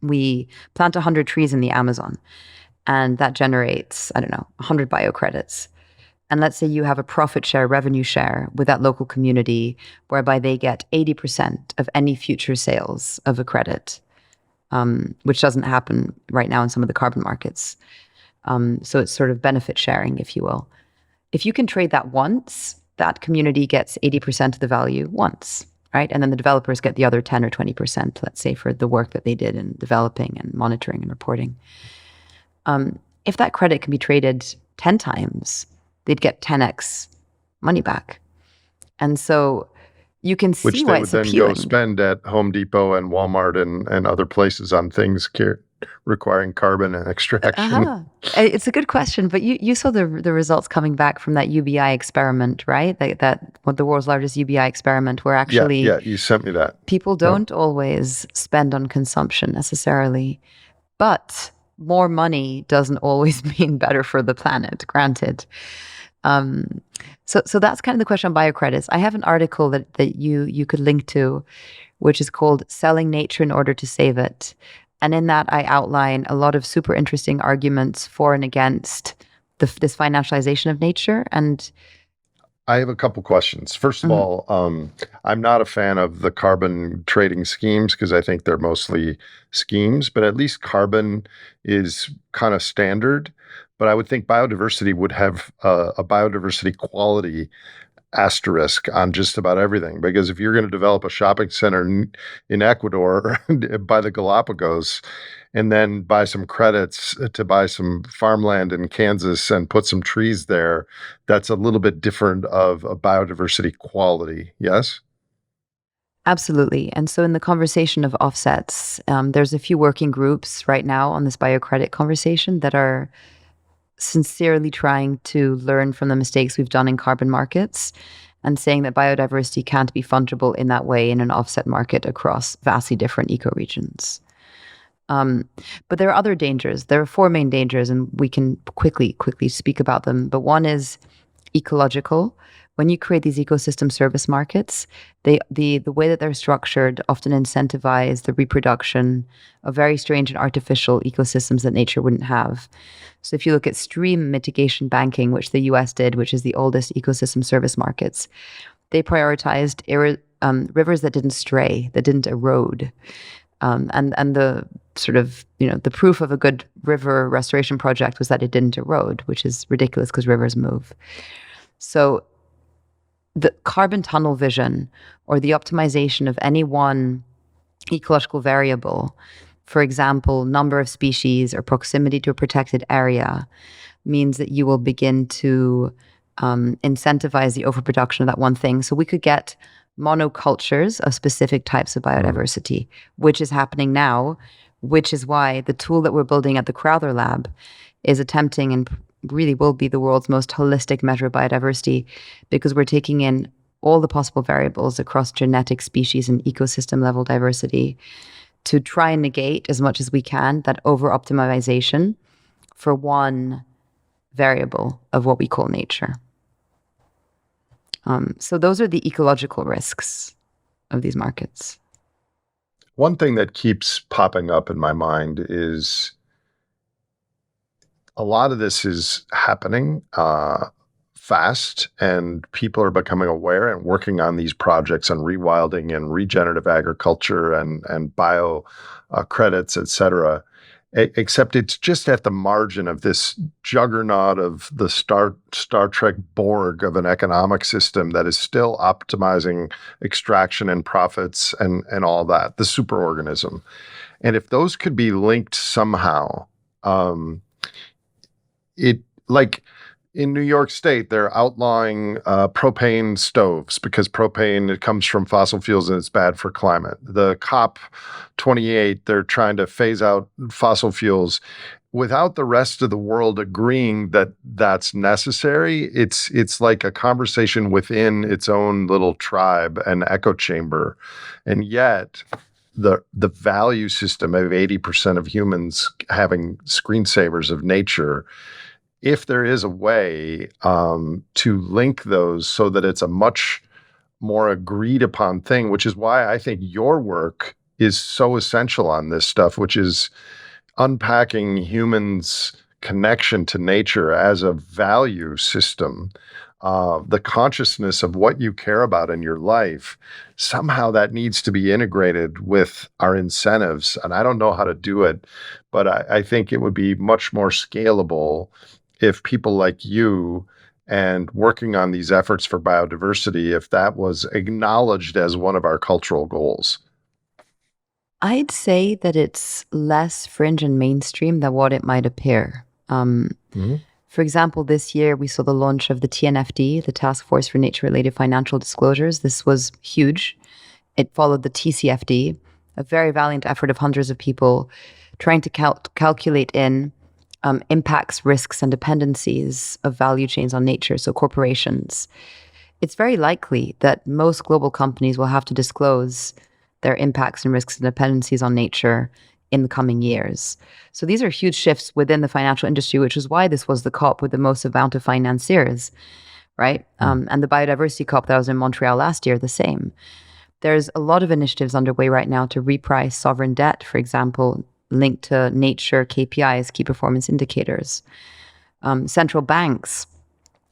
S1: we plant 100 trees in the Amazon and that generates, 100 biocredits. And let's say you have a profit share, revenue share with that local community whereby they get 80% of any future sales of a credit, which doesn't happen right now in some of the carbon markets. So it's sort of benefit sharing, if you will. If you can trade that once, that community gets 80% of the value once, right? And then the developers get the other 10 or 20%, let's say, for the work that they did in developing and monitoring and reporting. If that credit can be traded 10 times, they'd get 10x money back. And so you can see
S2: which
S1: why
S2: they
S1: it's
S2: would then
S1: appealing.
S2: go spend at Home Depot and Walmart and other places on things requiring carbon and extraction.
S1: It's a good question, but you saw the results coming back from that UBI experiment, right? That what the world's largest UBI experiment, where actually
S2: yeah, you sent me that.
S1: People don't always spend on consumption necessarily, but more money doesn't always mean better for the planet, granted. So that's kind of the question on biocredits. I have an article that you could link to, which is called Selling Nature in Order to Save It. And in that, I outline a lot of super interesting arguments for and against this financialization of nature. And
S2: I have a couple questions. First of all, I'm not a fan of the carbon trading schemes because I think they're mostly schemes, but at least carbon is kind of standard. But I would think biodiversity would have a biodiversity quality asterisk on just about everything. Because if you're going to develop a shopping center in Ecuador by the Galapagos, and then buy some credits to buy some farmland in Kansas and put some trees there, that's a little bit different of a biodiversity quality. Yes?
S1: Absolutely. And so in the conversation of offsets, there's a few working groups right now on this biocredit conversation that are sincerely trying to learn from the mistakes we've done in carbon markets and saying that biodiversity can't be fungible in that way in an offset market across vastly different ecoregions. But there are other dangers. There are four main dangers, and we can quickly speak about them. But one is ecological. When you create these ecosystem service markets, the way that they're structured often incentivize the reproduction of very strange and artificial ecosystems that nature wouldn't have. So if you look at stream mitigation banking, which the US did, which is the oldest ecosystem service markets, they prioritized rivers that didn't stray, that didn't erode. And the sort of, the proof of a good river restoration project was that it didn't erode, which is ridiculous because rivers move. So the carbon tunnel vision or the optimization of any one ecological variable, for example, number of species or proximity to a protected area, means that you will begin to incentivize the overproduction of that one thing. So we could get monocultures of specific types of biodiversity, which is happening now, which is why the tool that we're building at the Crowther Lab is attempting and really will be the world's most holistic measure of biodiversity, because we're taking in all the possible variables across genetic, species, and ecosystem level diversity to try and negate as much as we can that over-optimization for one variable of what we call nature. So those are the ecological risks of these markets.
S2: One thing that keeps popping up in my mind is a lot of this is happening fast, and people are becoming aware and working on these projects on rewilding and regenerative agriculture and bio credits, et cetera. Except it's just at the margin of this juggernaut of the Star Trek Borg of an economic system that is still optimizing extraction and profits and all that, the superorganism. And if those could be linked somehow, like in New York State, they're outlawing propane stoves because propane, it comes from fossil fuels and it's bad for climate. The COP28, they're trying to phase out fossil fuels without the rest of the world agreeing that that's necessary. It's like a conversation within its own little tribe and echo chamber. And yet the value system of 80% of humans having screensavers of nature, if there is a way to link those so that it's a much more agreed upon thing, which is why I think your work is so essential on this stuff, which is unpacking humans' connection to nature as a value system, the consciousness of what you care about in your life. Somehow that needs to be integrated with our incentives. And I don't know how to do it, but I think it would be much more scalable if people like you and working on these efforts for biodiversity, if that was acknowledged as one of our cultural goals.
S1: I'd say that it's less fringe and mainstream than what it might appear. For example, this year we saw the launch of the TNFD, the Task Force for Nature-Related Financial Disclosures. This was huge. It followed the TCFD, a very valiant effort of hundreds of people trying to calculate in impacts, risks, and dependencies of value chains on nature, so corporations. It's very likely that most global companies will have to disclose their impacts and risks and dependencies on nature in the coming years. So these are huge shifts within the financial industry, which is why this was the COP with the most amount of financiers, right? And the Biodiversity COP that was in Montreal last year, the same. There's a lot of initiatives underway right now to reprice sovereign debt, for example, linked to nature KPIs, key performance indicators. Central banks,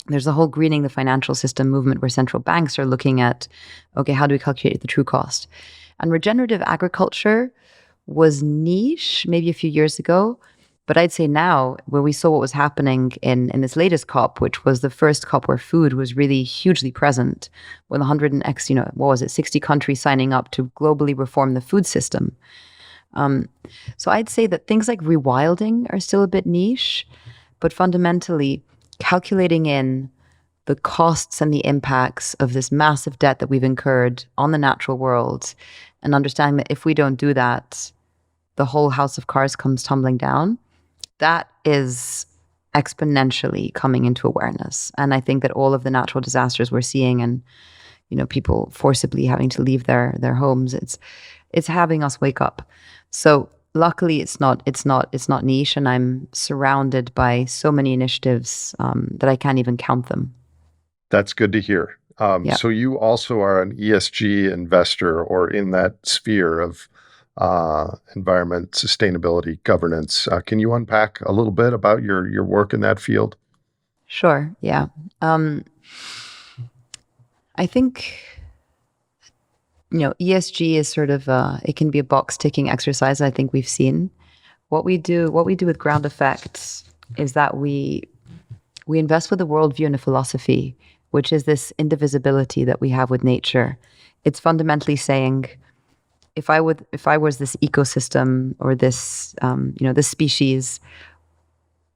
S1: there's a whole greening the financial system movement where central banks are looking at, okay, how do we calculate the true cost? And regenerative agriculture was niche maybe a few years ago, But I'd say now, where we saw what was happening in this latest COP, which was the first COP where food was really hugely present, with 100 and X, what was it, 60 countries signing up to globally reform the food system. So I'd say that things like rewilding are still a bit niche, but fundamentally calculating in the costs and the impacts of this massive debt that we've incurred on the natural world, and understanding that if we don't do that, the whole house of cards comes tumbling down. That is exponentially coming into awareness. And I think that all of the natural disasters we're seeing, and people forcibly having to leave their homes, it's having us wake up. So luckily it's not niche, and I'm surrounded by so many initiatives that I can't even count them.
S2: That's good to hear.
S1: Yeah.
S2: So you also are an ESG investor, or in that sphere of environment, sustainability, governance. Can you unpack a little bit about your work in that field?
S1: Sure. Yeah. I think ESG is sort of it can be a box ticking exercise. I think we've seen what we do with ground effects is that we invest with a worldview and a philosophy, which is this indivisibility that we have with nature. It's fundamentally saying, if I was this ecosystem or this this species,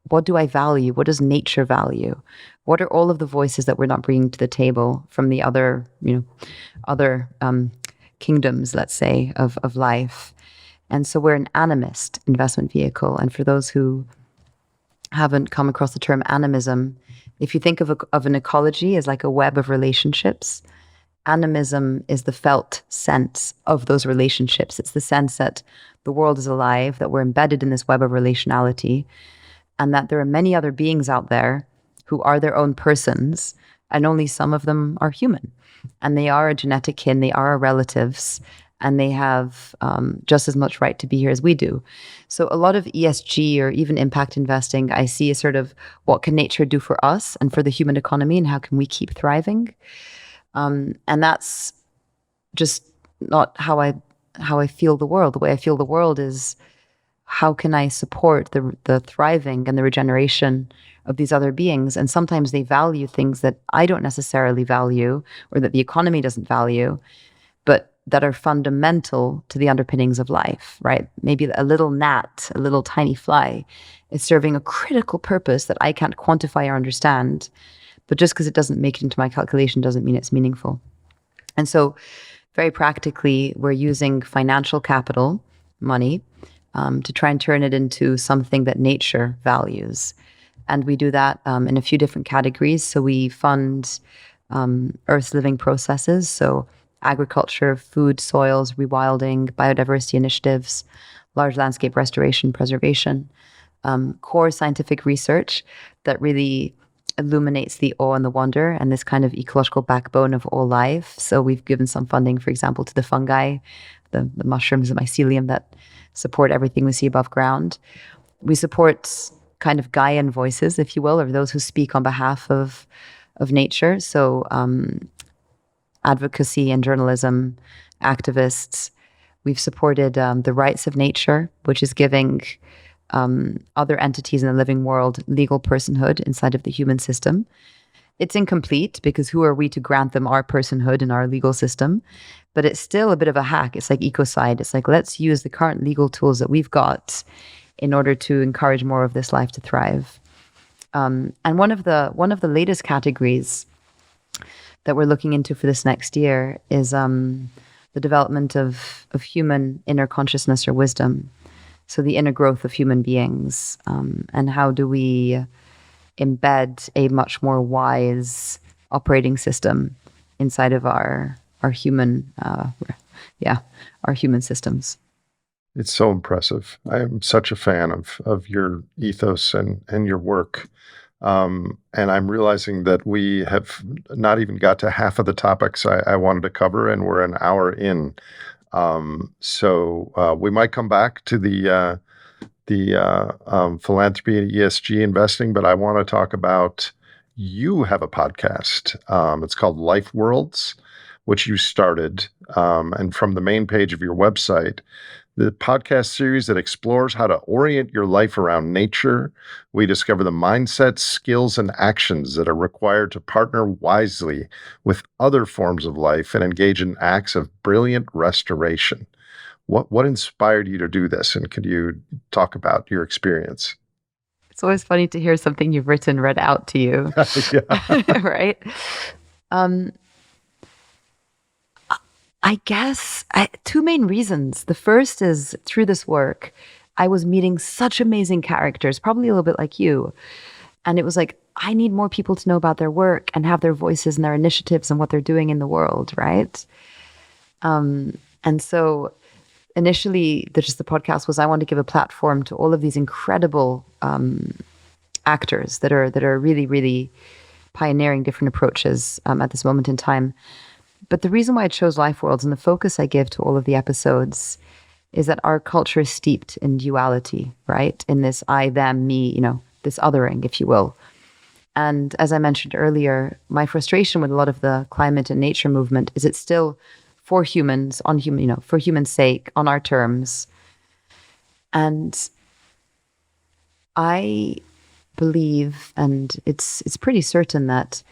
S1: what do I value? What does nature value? What are all of the voices that we're not bringing to the table from the other kingdoms, let's say, of life? And so we're an animist investment vehicle. And for those who haven't come across the term animism, if you think of an ecology as like a web of relationships, animism is the felt sense of those relationships. It's the sense that the world is alive, that we're embedded in this web of relationality, and that there are many other beings out there who are their own persons, and only some of them are human. And they are a genetic kin, they are our relatives, and they have just as much right to be here as we do. So a lot of ESG or even impact investing, I see as sort of what can nature do for us and for the human economy, and how can we keep thriving? And that's just not how I feel the world. The way I feel the world is, how can I support the thriving and the regeneration of these other beings? And sometimes they value things that I don't necessarily value, or that the economy doesn't value, but that are fundamental to the underpinnings of life, right? Maybe a little gnat, a little tiny fly, is serving a critical purpose that I can't quantify or understand. But just because it doesn't make it into my calculation doesn't mean it's meaningful. And so very practically, we're using financial capital, money, to try and turn it into something that nature values. And we do that in a few different categories. So we fund Earth's living processes, so agriculture, food, soils, rewilding, biodiversity initiatives, large landscape restoration, preservation, core scientific research that really illuminates the awe and the wonder and this kind of ecological backbone of all life. So we've given some funding, for example, to the fungi, the mushrooms, the mycelium that support everything we see above ground. We support kind of Gaian voices, if you will, or those who speak on behalf of nature. So advocacy and journalism, activists. We've supported the rights of nature, which is giving other entities in the living world legal personhood inside of the human system. It's incomplete because who are we to grant them our personhood in our legal system? But it's still a bit of a hack. It's like ecocide. It's like, let's use the current legal tools that we've got in order to encourage more of this life to thrive. And one of the latest categories that we're looking into for this next year is the development of human inner consciousness or wisdom. So the inner growth of human beings, and how do we embed a much more wise operating system inside of our human, our human systems.
S2: It's so impressive. I am such a fan of your ethos and your work. And I'm realizing that we have not even got to half of the topics I wanted to cover, and we're an hour in. So we might come back to the philanthropy and ESG investing, but I want to talk about, you have a podcast. It's called Life Worlds, which you started. And from the main page of your website, the podcast series that explores how to orient your life around nature. We discover the mindsets, skills, and actions that are required to partner wisely with other forms of life and engage in acts of brilliant restoration. What inspired you to do this? And could you talk about your experience?
S1: It's always funny to hear something you've written read out to you. Right? I guess two main reasons. The first is through this work, I was meeting such amazing characters, probably a little bit like you. And it was like, I need more people to know about their work and have their voices and their initiatives and what they're doing in the world, right? And so initially, the podcast was I want to give a platform to all of these incredible actors that are really, really pioneering different approaches at this moment in time. But the reason why I chose Life Worlds and the focus I give to all of the episodes is that our culture is steeped in duality, right? In this I, them, me, this othering, if you will. And as I mentioned earlier, my frustration with a lot of the climate and nature movement is it's still for humans, for human sake, on our terms. And I believe, and it's pretty certain that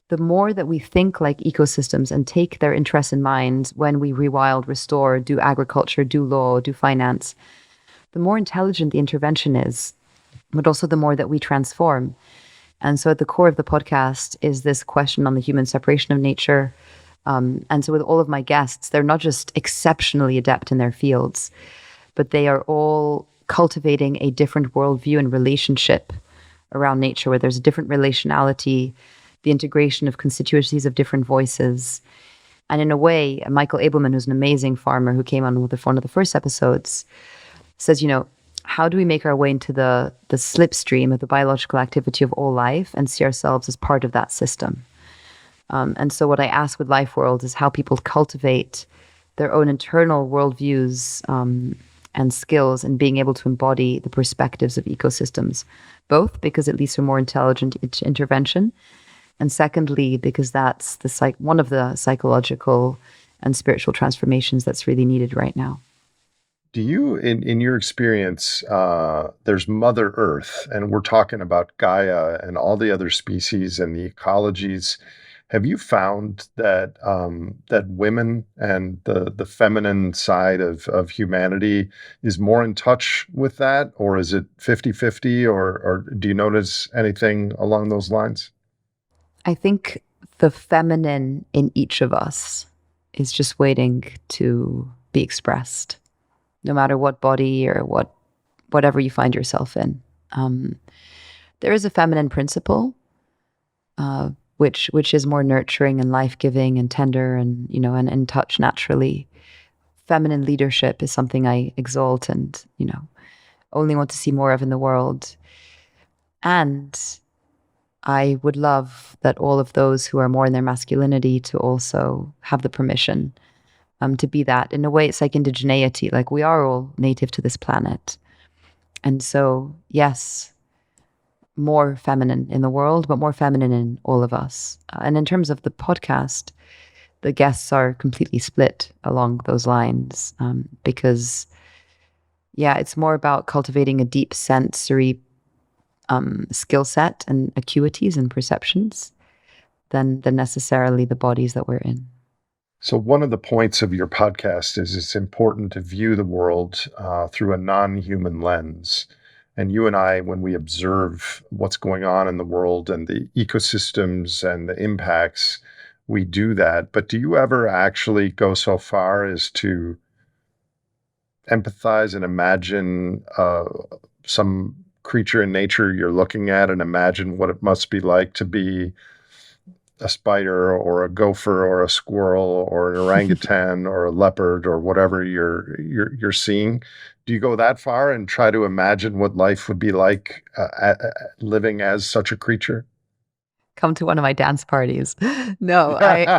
S1: the more that we think like ecosystems and take their interests in mind when we rewild, restore, do agriculture, do law, do finance, the more intelligent the intervention is, but also the more that we transform. And so at the core of the podcast is this question on the human separation of nature. And so with all of my guests, they're not just exceptionally adept in their fields, but they are all cultivating a different worldview and relationship around nature, where there's a different relationality, the integration of constituencies of different voices. And in a way, Michael Abelman, who's an amazing farmer who came on with one of the first episodes, says, how do we make our way into the slipstream of the biological activity of all life and see ourselves as part of that system? And so what I ask with Life World is how people cultivate their own internal worldviews and skills in being able to embody the perspectives of ecosystems, both because it leads to more intelligent intervention, and secondly, because that's one of the psychological and spiritual transformations that's really needed right now.
S2: Do you, in your experience, there's Mother Earth, and we're talking about Gaia and all the other species and the ecologies. Have you found that that women and the feminine side of humanity is more in touch with that, or is it 50-50, or do you notice anything along those lines?
S1: I think the feminine in each of us is just waiting to be expressed, no matter what body or whatever you find yourself in. There is a feminine principle, which is more nurturing and life-giving and tender and and in touch naturally. Feminine leadership is something I exalt and only want to see more of in the world. And I would love that all of those who are more in their masculinity to also have the permission to be that. In a way, it's like indigeneity, like we are all native to this planet. And so, yes, more feminine in the world, but more feminine in all of us. And in terms of the podcast, the guests are completely split along those lines because, it's more about cultivating a deep sensory skill set and acuities and perceptions than necessarily the bodies that we're in.
S2: So one of the points of your podcast is it's important to view the world through a non-human lens. And you and I, when we observe what's going on in the world and the ecosystems and the impacts, we do that. But do you ever actually go so far as to empathize and imagine some creature in nature you're looking at and imagine what it must be like to be a spider or a gopher or a squirrel or an orangutan or a leopard or whatever you're seeing? Do you go that far and try to imagine what life would be like living as such a creature?
S1: Come to one of my dance parties. No, I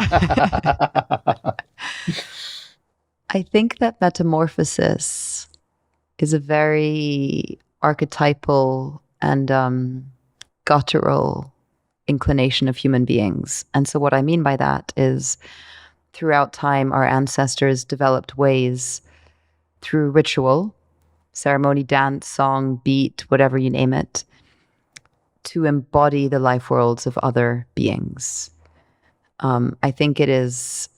S1: think that metamorphosis is a very archetypal and guttural inclination of human beings. And so what I mean by that is throughout time, our ancestors developed ways through ritual, ceremony, dance, song, beat, whatever you name it, to embody the life worlds of other beings. I think it is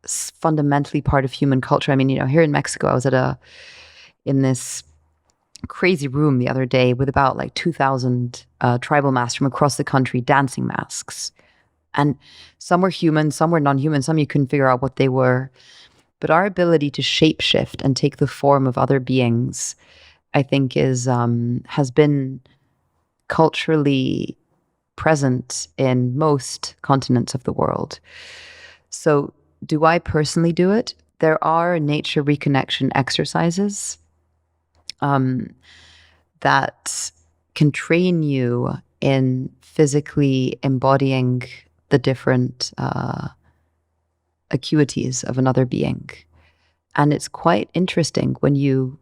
S1: fundamentally part of human culture. I mean, here in Mexico, I was in this crazy room the other day with about like 2,000 tribal masks from across the country, dancing masks. And some were human, some were non-human, some you couldn't figure out what they were. But our ability to shapeshift and take the form of other beings, I think, has been culturally present in most continents of the world. So do I personally do it? There are nature reconnection exercises that can train you in physically embodying the different acuities of another being. And it's quite interesting when you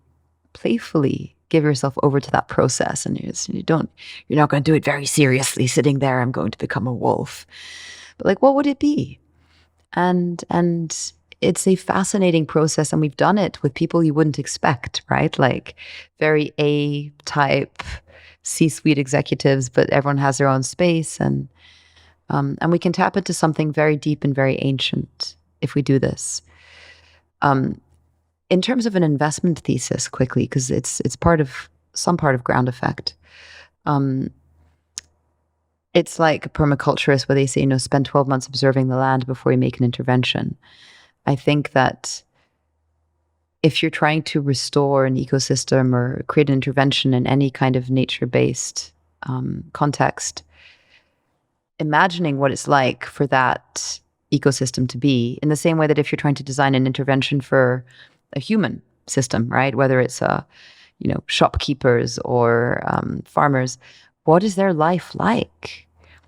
S1: playfully give yourself over to that process, and you're not going to do it very seriously, sitting there, I'm going to become a wolf. But like, what would it be? And it's a fascinating process, and we've done it with people you wouldn't expect, right? Like very A-type C-suite executives, but everyone has their own space, and we can tap into something very deep and very ancient if we do this. In terms of an investment thesis, quickly, because it's some part of ground effect. It's like a permaculturist where they say, spend 12 months observing the land before you make an intervention. I think that if you're trying to restore an ecosystem or create an intervention in any kind of nature-based context, imagining what it's like for that ecosystem to be, in the same way that if you're trying to design an intervention for a human system, right? Whether it's shopkeepers or farmers, what is their life like?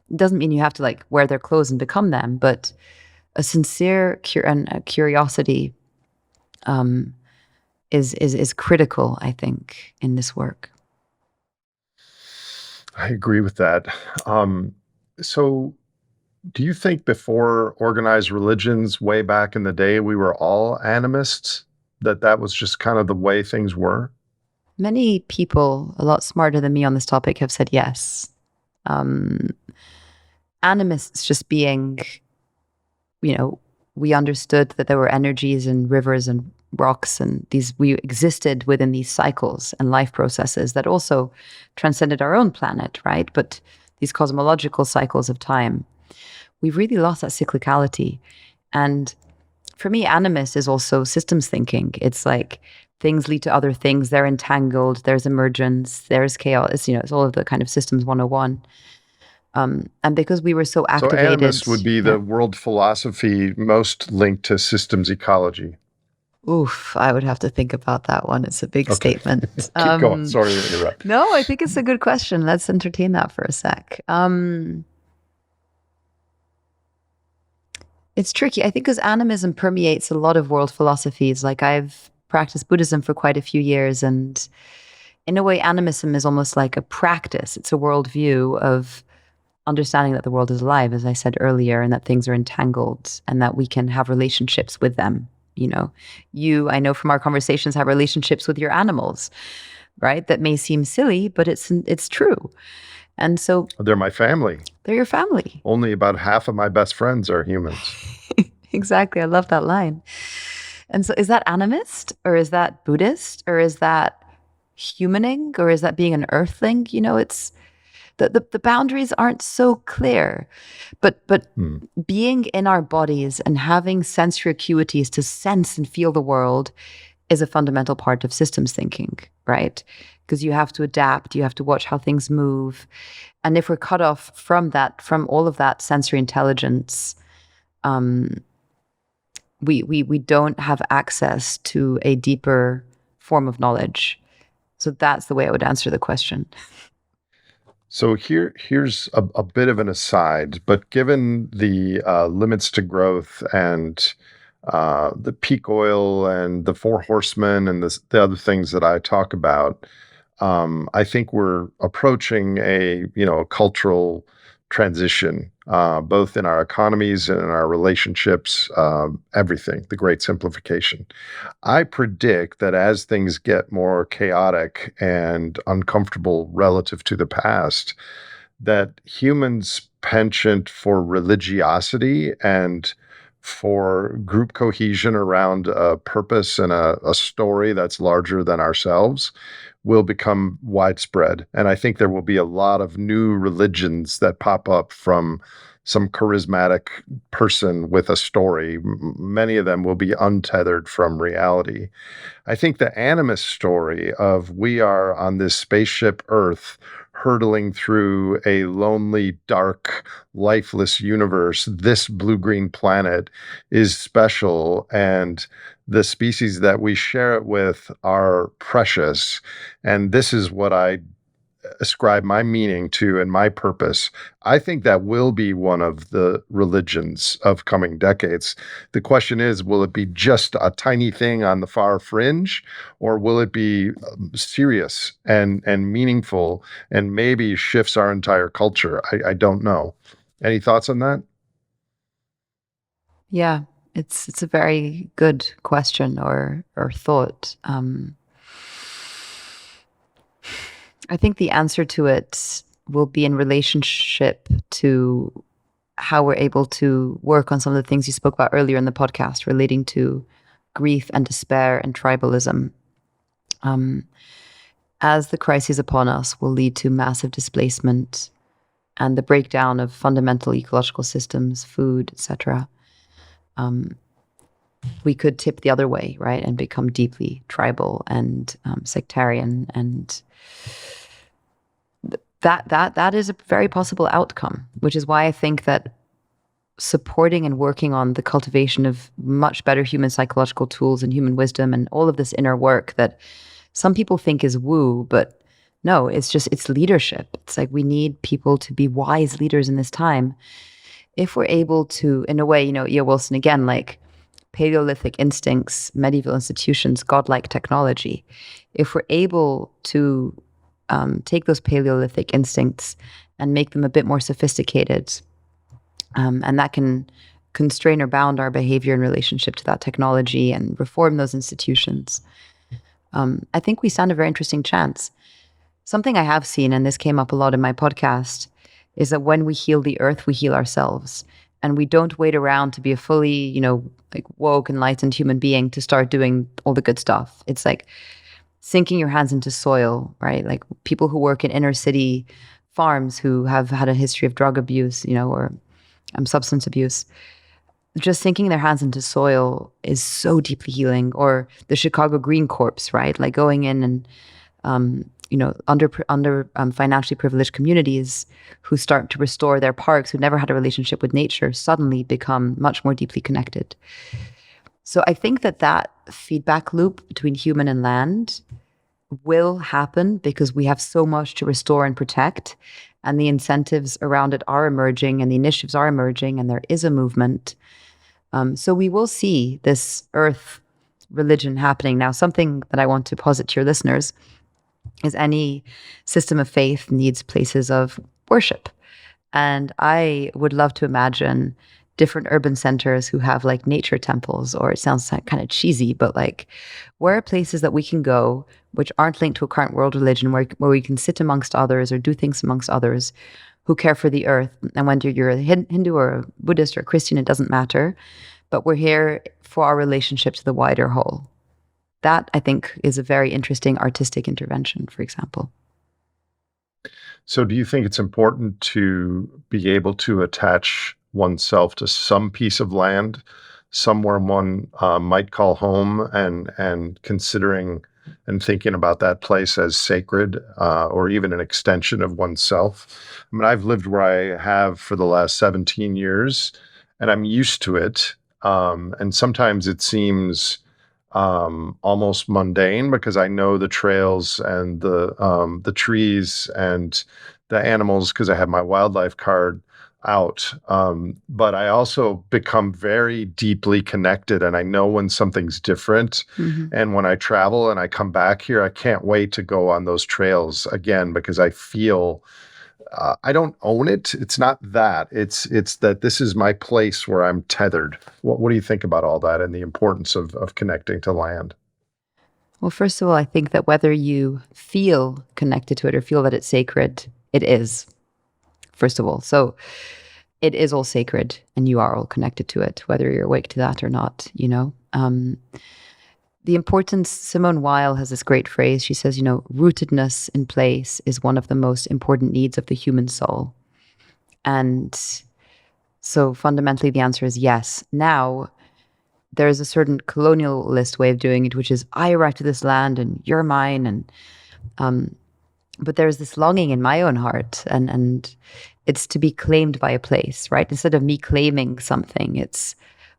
S1: It doesn't mean you have to like wear their clothes and become them, but a sincere curiosity is critical, I think, in this work.
S2: I agree with that. So do you think before organized religions way back in the day, we were all animists? That was just kind of the way things were?
S1: Many people a lot smarter than me on this topic have said yes. Animists just being, we understood that there were energies and rivers and rocks, and we existed within these cycles and life processes that also transcended our own planet, right? But these cosmological cycles of time, we've really lost that cyclicality. And for me, animist is also systems thinking. It's like things lead to other things. They're entangled. There's emergence. There's chaos. It's all of the kind of systems 101. And because we were so activated.
S2: So animist would be the world philosophy most linked to systems ecology.
S1: Oof, I would have to think about that one. It's a big statement.
S2: Keep going. Sorry to interrupt.
S1: No, I think it's a good question. Let's entertain that for a sec. It's tricky. I think because animism permeates a lot of world philosophies. Like I've practiced Buddhism for quite a few years, and in a way, animism is almost like a practice. It's a worldview of understanding that the world is alive, as I said earlier, and that things are entangled and that we can have relationships with them. You, I know from our conversations, have relationships with your animals, right? That may seem silly, but it's true. And so
S2: they're my family.
S1: They're your family.
S2: Only about half of my best friends are humans.
S1: Exactly. I love that line. And so is that animist, or is that Buddhist, or is that humaning, or is that being an earthling? It's the boundaries aren't so clear, but being in our bodies and having sensory acuities to sense and feel the world is a fundamental part of systems thinking, right? Because you have to adapt, you have to watch how things move. And if we're cut off from all of that sensory intelligence, we don't have access to a deeper form of knowledge. So that's the way I would answer the question.
S2: So here's a bit of an aside, but given the limits to growth and the peak oil and the four horsemen and the other things that I talk about, I think we're approaching a cultural transition, both in our economies and in our relationships, everything, the great simplification. I predict that as things get more chaotic and uncomfortable relative to the past, that humans' penchant for religiosity and for group cohesion around a purpose and a story that's larger than ourselves will become widespread. And I think there will be a lot of new religions that pop up from some charismatic person with a story. Many of them will be untethered from reality. I think the animist story of we are on this spaceship Earth hurtling through a lonely, dark, lifeless universe, this blue-green planet is special, and the species that we share it with are precious. And this is what I ascribe my meaning to and my purpose. I think that will be one of the religions of coming decades. The question is, will it be just a tiny thing on the far fringe, or will it be serious and meaningful and maybe shifts our entire culture? I don't know. Any thoughts on that?
S1: Yeah, it's a very good question or thought. I think the answer to it will be in relationship to how we're able to work on some of the things you spoke about earlier in the podcast relating to grief and despair and tribalism. As the crises upon us will lead to massive displacement and the breakdown of fundamental ecological systems, food, etc., we could tip the other way, right, and become deeply tribal and sectarian, and that is a very possible outcome, which is why I think that supporting and working on the cultivation of much better human psychological tools and human wisdom and all of this inner work that some people think is woo, but no, it's leadership. It's like we need people to be wise leaders in this time. If we're able to, in a way, E.O. Wilson again, like Paleolithic instincts, medieval institutions, godlike technology. If we're able to take those Paleolithic instincts and make them a bit more sophisticated, and that can constrain or bound our behavior in relationship to that technology and reform those institutions, I think we stand a very interesting chance. Something I have seen, and this came up a lot in my podcast, is that when we heal the earth, we heal ourselves. And we don't wait around to be a fully, like woke, enlightened human being to start doing all the good stuff. It's like sinking your hands into soil, right? Like people who work in inner city farms who have had a history of drug abuse, or substance abuse. Just sinking their hands into soil is so deeply healing. Or the Chicago Green Corps, right? Like going in and, under financially privileged communities who start to restore their parks, who never had a relationship with nature, suddenly become much more deeply connected. So I think that feedback loop between human and land will happen because we have so much to restore and protect, and the incentives around it are emerging and the initiatives are emerging, and there is a movement. So we will see this earth religion happening. Now, something that I want to posit to your listeners is any system of faith needs places of worship. And I would love to imagine different urban centers who have like nature temples, or it sounds kind of cheesy, but like where are places that we can go which aren't linked to a current world religion, where we can sit amongst others or do things amongst others who care for the earth. And whether you're a Hindu or a Buddhist or a Christian, it doesn't matter. But we're here for our relationship to the wider whole. That, I think, is a very interesting artistic intervention, for example.
S2: So do you think it's important to be able to attach oneself to some piece of land, somewhere one might call home, and considering and thinking about that place as sacred, or even an extension of oneself? I mean, I've lived where I have for the last 17 years, and I'm used to it. And sometimes it seems almost mundane because I know the trails and the trees and the animals because I have my wildlife card out. But I also become very deeply connected, and I know when something's different. Mm-hmm. And when I travel and I come back here, I can't wait to go on those trails again because I feel I don't own it. It's not that. It's that this is my place where I'm tethered. What do you think about all that and the importance of connecting to land?
S1: Well, first of all, I think that whether you feel connected to it or feel that it's sacred, it is, first of all. So it is all sacred and you are all connected to it, whether you're awake to that or not, you know? The importance, Simone Weil has this great phrase. She says, rootedness in place is one of the most important needs of the human soul. And so fundamentally, the answer is yes. Now, there's a certain colonialist way of doing it, which is I erected this land and you're mine. But there's this longing in my own heart, and it's to be claimed by a place, right? Instead of me claiming something, it's,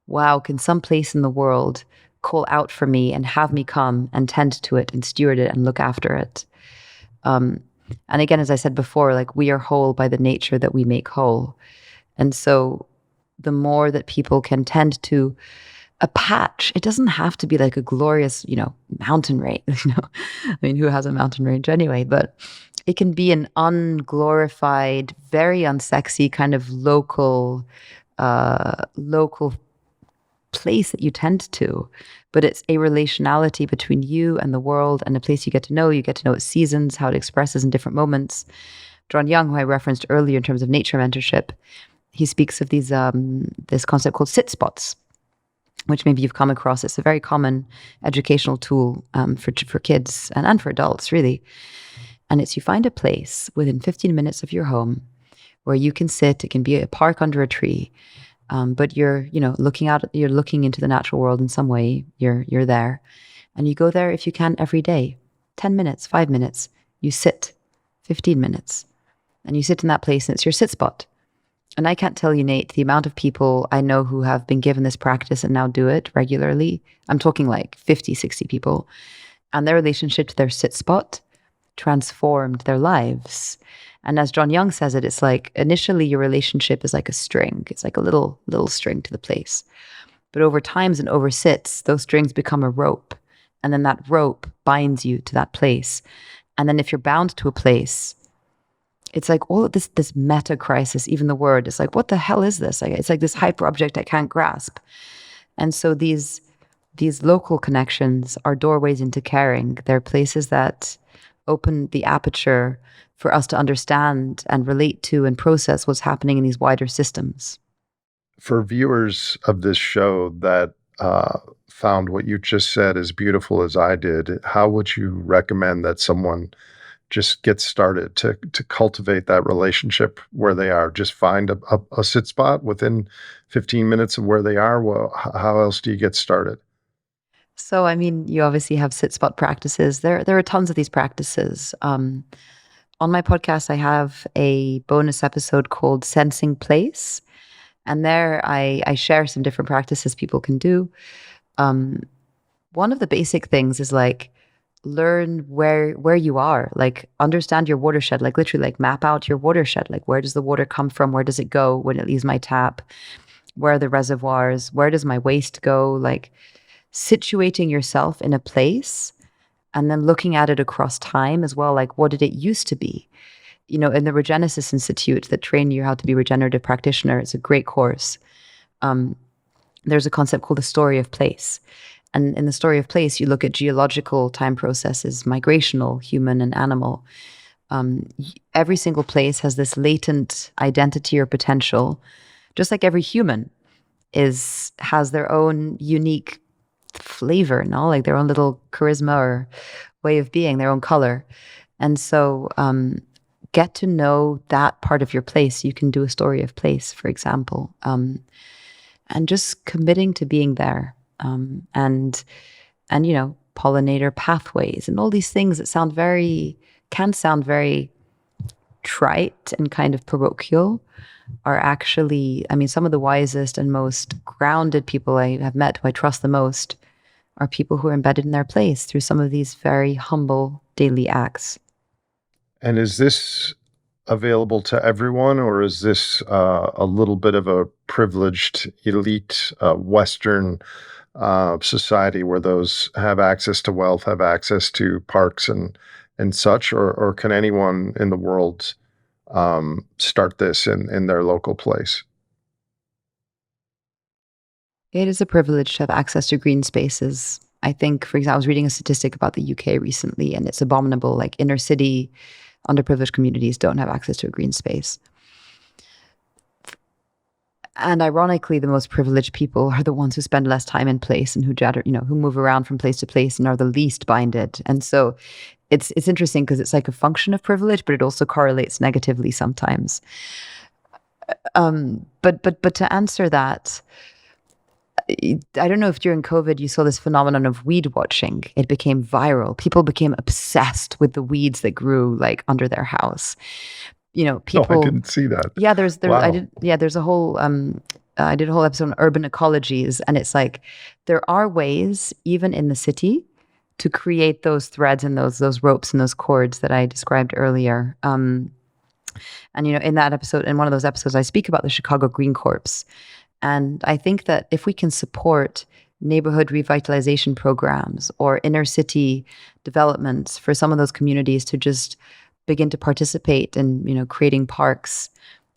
S1: wow, can some place in the world call out for me and have me come and tend to it and steward it and look after it? And again, as I said before, like we are whole by the nature that we make whole. And so the more that people can tend to a patch, it doesn't have to be like a glorious, mountain range, I mean, who has a mountain range anyway? But it can be an unglorified, very unsexy kind of local place that you tend to, but it's a relationality between you and the world and a place you get to know its seasons, how it expresses in different moments. John Young, who I referenced earlier in terms of nature mentorship, he speaks of these this concept called sit spots, which maybe you've come across. It's a very common educational tool for kids and for adults, really. And it's you find a place within 15 minutes of your home where you can sit. It can be a park under a tree, but you're looking out. You're looking into the natural world in some way. You're there, and you go there if you can every day. 10 minutes, 5 minutes. You sit, 15 minutes, and you sit in that place, and it's your sit spot. And I can't tell you, Nate, the amount of people I know who have been given this practice and now do it regularly. I'm talking like 50, 60 people. And their relationship to their sit spot transformed their lives. And as John Young says it, it's like initially your relationship is like a string. It's like a little string to the place. But over times and over sits, those strings become a rope. And then that rope binds you to that place. And then if you're bound to a place, it's like all of this metacrisis, even the word, it's like, what the hell is this? It's like this hyper object I can't grasp. And so these local connections are doorways into caring. They're places that open the aperture for us to understand and relate to and process what's happening in these wider systems.
S2: For viewers of this show that found what you just said as beautiful as I did, how would you recommend that someone just get started to cultivate that relationship where they are? Just find a sit spot within 15 minutes of where they are. Well, how else do you get started?
S1: So, I mean, you obviously have sit spot practices. There are tons of these practices. On my podcast, I have a bonus episode called Sensing Place. And there I share some different practices people can do. One of the basic things is like, learn where you are, like understand your watershed, like literally like map out your watershed. Like where does the water come from? Where does it go when it leaves my tap? Where are the reservoirs? Where does my waste go? Like situating yourself in a place and then looking at it across time as well. Like what did it used to be? In the Regenesis Institute that train you how to be a regenerative practitioner, it's a great course. There's a concept called the story of place. And in the story of place, you look at geological time processes, migrational, human and animal. Every single place has this latent identity or potential, just like every human has their own unique flavor, no? Like their own little charisma or way of being, their own color. And so get to know that part of your place. You can do a story of place, for example, and just committing to being there. And pollinator pathways and all these things that can sound very trite and kind of parochial are actually, I mean, some of the wisest and most grounded people I have met, who I trust the most, are people who are embedded in their place through some of these very humble daily acts.
S2: And is this available to everyone, or is this a little bit of a privileged elite Western society where those have access to wealth, have access to parks and such, or can anyone in the world start this in their local place.
S1: It is a privilege to have access to green spaces. I think, for example, I was reading a statistic about the UK recently, and it's abominable. Like inner city, underprivileged communities don't have access to a green space. And ironically, the most privileged people are the ones who spend less time in place and who move around from place to place and are the least binded. And so it's interesting because it's like a function of privilege, but it also correlates negatively sometimes. But to answer that, I don't know if during COVID you saw this phenomenon of weed watching. It became viral. People became obsessed with the weeds that grew like under their house. People.
S2: Oh, I didn't see that.
S1: Yeah, there's
S2: Wow.
S1: there's a whole I did a whole episode on urban ecologies, and it's like there are ways even in the city to create those threads and those ropes and those cords that I described earlier. And in that episode, in one of those episodes, I speak about the Chicago Green Corps. And I think that if we can support neighborhood revitalization programs or inner city developments for some of those communities to just begin to participate in, creating parks,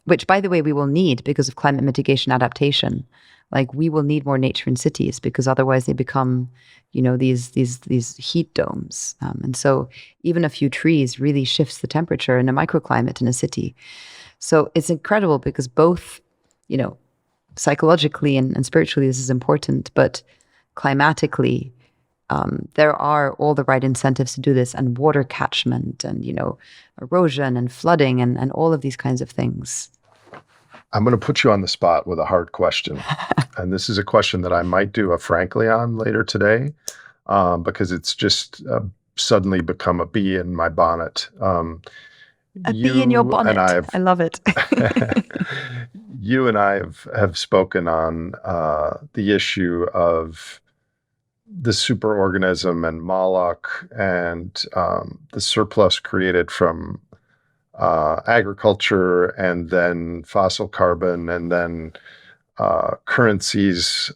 S1: which, by the way, we will need because of climate mitigation adaptation. Like we will need more nature in cities because otherwise they become, these heat domes. And so even a few trees really shifts the temperature in a microclimate in a city. So it's incredible because both, psychologically and spiritually, this is important, but climatically, there are all the right incentives to do this, and water catchment and, erosion and flooding and all of these kinds of things.
S2: I'm going to put you on the spot with a hard question. And this is a question that I might do a Frankly on later today because it's just suddenly become a bee in my bonnet.
S1: A bee in your bonnet. I love it.
S2: You and I have spoken on the issue of the superorganism and Moloch and the surplus created from agriculture and then fossil carbon and then currencies,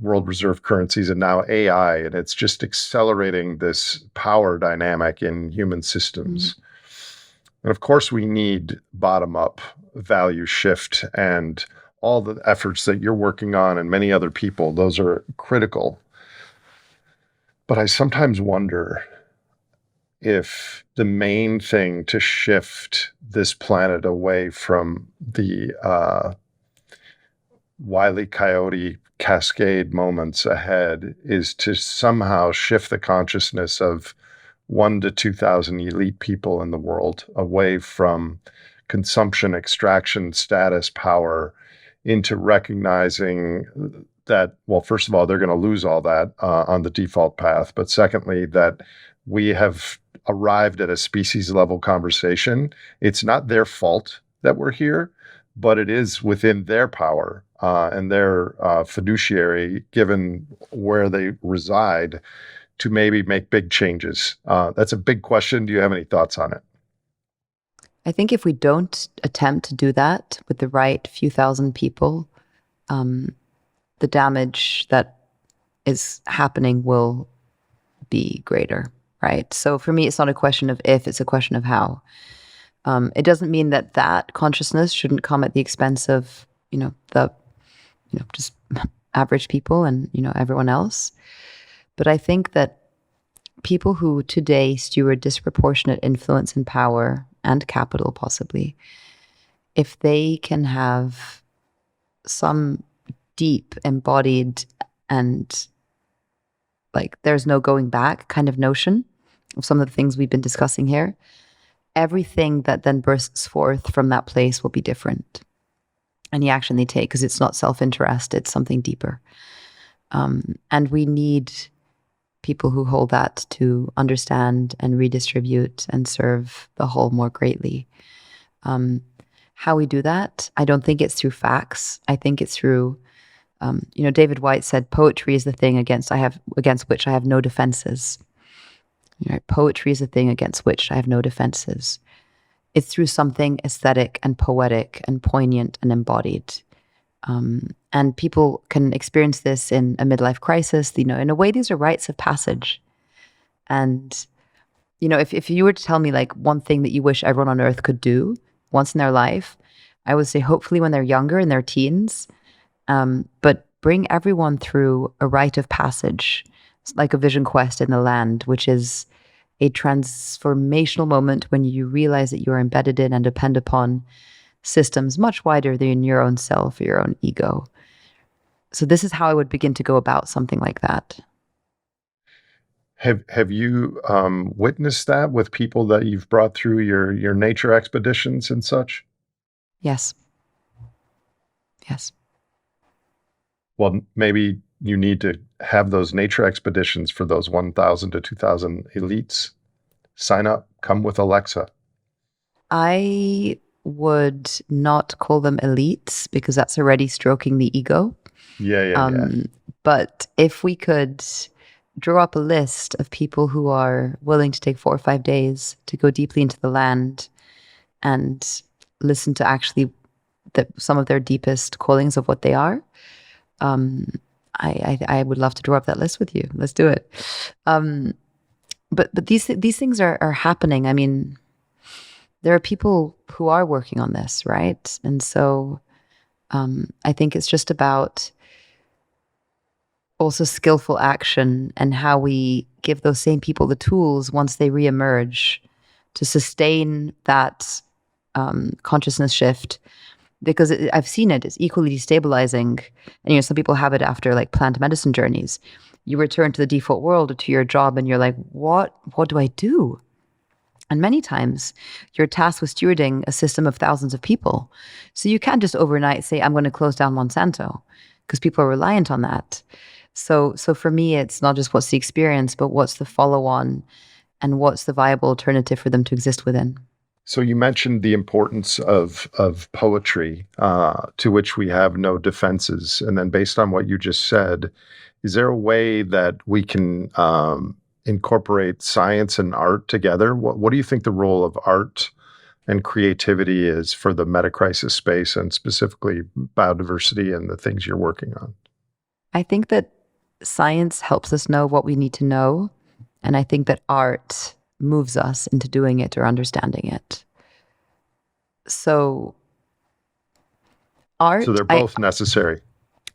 S2: world reserve currencies, and now AI. And it's just accelerating this power dynamic in human systems. Mm-hmm. And of course, we need bottom-up value shift and all the efforts that you're working on and many other people. Those are critical. But I sometimes wonder if the main thing to shift this planet away from the Wile E. Coyote cascade moments ahead is to somehow shift the consciousness of 1,000 to 2,000 elite people in the world away from consumption, extraction, status, power, into recognizing that, well, first of all, they're going to lose all that on the default path. But secondly, that we have arrived at a species level conversation. It's not their fault that we're here, but it is within their power and their fiduciary, given where they reside, to maybe make big changes. That's a big question. Do you have any thoughts on it?
S1: I think if we don't attempt to do that with the right few thousand people, the damage that is happening will be greater, right? So for me, it's not a question of if, it's a question of how. It doesn't mean that consciousness shouldn't come at the expense of, just average people and, everyone else. But I think that people who today steward disproportionate influence and power and capital, possibly, if they can have some deep, embodied, and like there's no going back kind of notion of some of the things we've been discussing here, everything that then bursts forth from that place will be different. Any action they take, because it's not self-interest, it's something deeper. And we need people who hold that to understand and redistribute and serve the whole more greatly. How we do that, I don't think it's through facts. I think it's through, David Whyte said, poetry is the thing against which I have no defenses. Poetry is the thing against which I have no defenses. It's through something aesthetic and poetic and poignant and embodied. And people can experience this in a midlife crisis. In a way, these are rites of passage. And, if you were to tell me like one thing that you wish everyone on earth could do, once in their life. I would say hopefully when they're younger, in their teens, but bring everyone through a rite of passage, like a vision quest in the land, which is a transformational moment when you realize that you're embedded in and depend upon systems much wider than your own self or your own ego. So this is how I would begin to go about something like that.
S2: Have you witnessed that with people that you've brought through your nature expeditions and such?
S1: Yes. Yes.
S2: Well, maybe you need to have those nature expeditions for those 1,000 to 2,000 elites. Sign up, come with Alexa.
S1: I would not call them elites because that's already stroking the ego.
S2: Yeah.
S1: But if we could draw up a list of people who are willing to take 4 or 5 days to go deeply into the land and listen to actually some of their deepest callings of what they are, I would love to draw up that list with you. Let's do it. But these things are happening. I mean, there are people who are working on this, right? And so I think it's just about also skillful action and how we give those same people the tools once they reemerge to sustain that consciousness shift. Because I've seen it's equally destabilizing. And, some people have it after like plant medicine journeys. You return to the default world or to your job and you're like, what do I do? And many times you're tasked with stewarding a system of thousands of people. So you can't just overnight say, I'm going to close down Monsanto, because people are reliant on that. So for me, it's not just what's the experience, but what's the follow-on and what's the viable alternative for them to exist within.
S2: So you mentioned the importance of poetry, to which we have no defenses. And then based on what you just said, is there a way that we can incorporate science and art together? What do you think the role of art and creativity is for the Metacrisis space, and specifically biodiversity and the things you're working on?
S1: I think that science helps us know what we need to know. And I think that art moves us into doing it or understanding it. So art...
S2: So they're both necessary.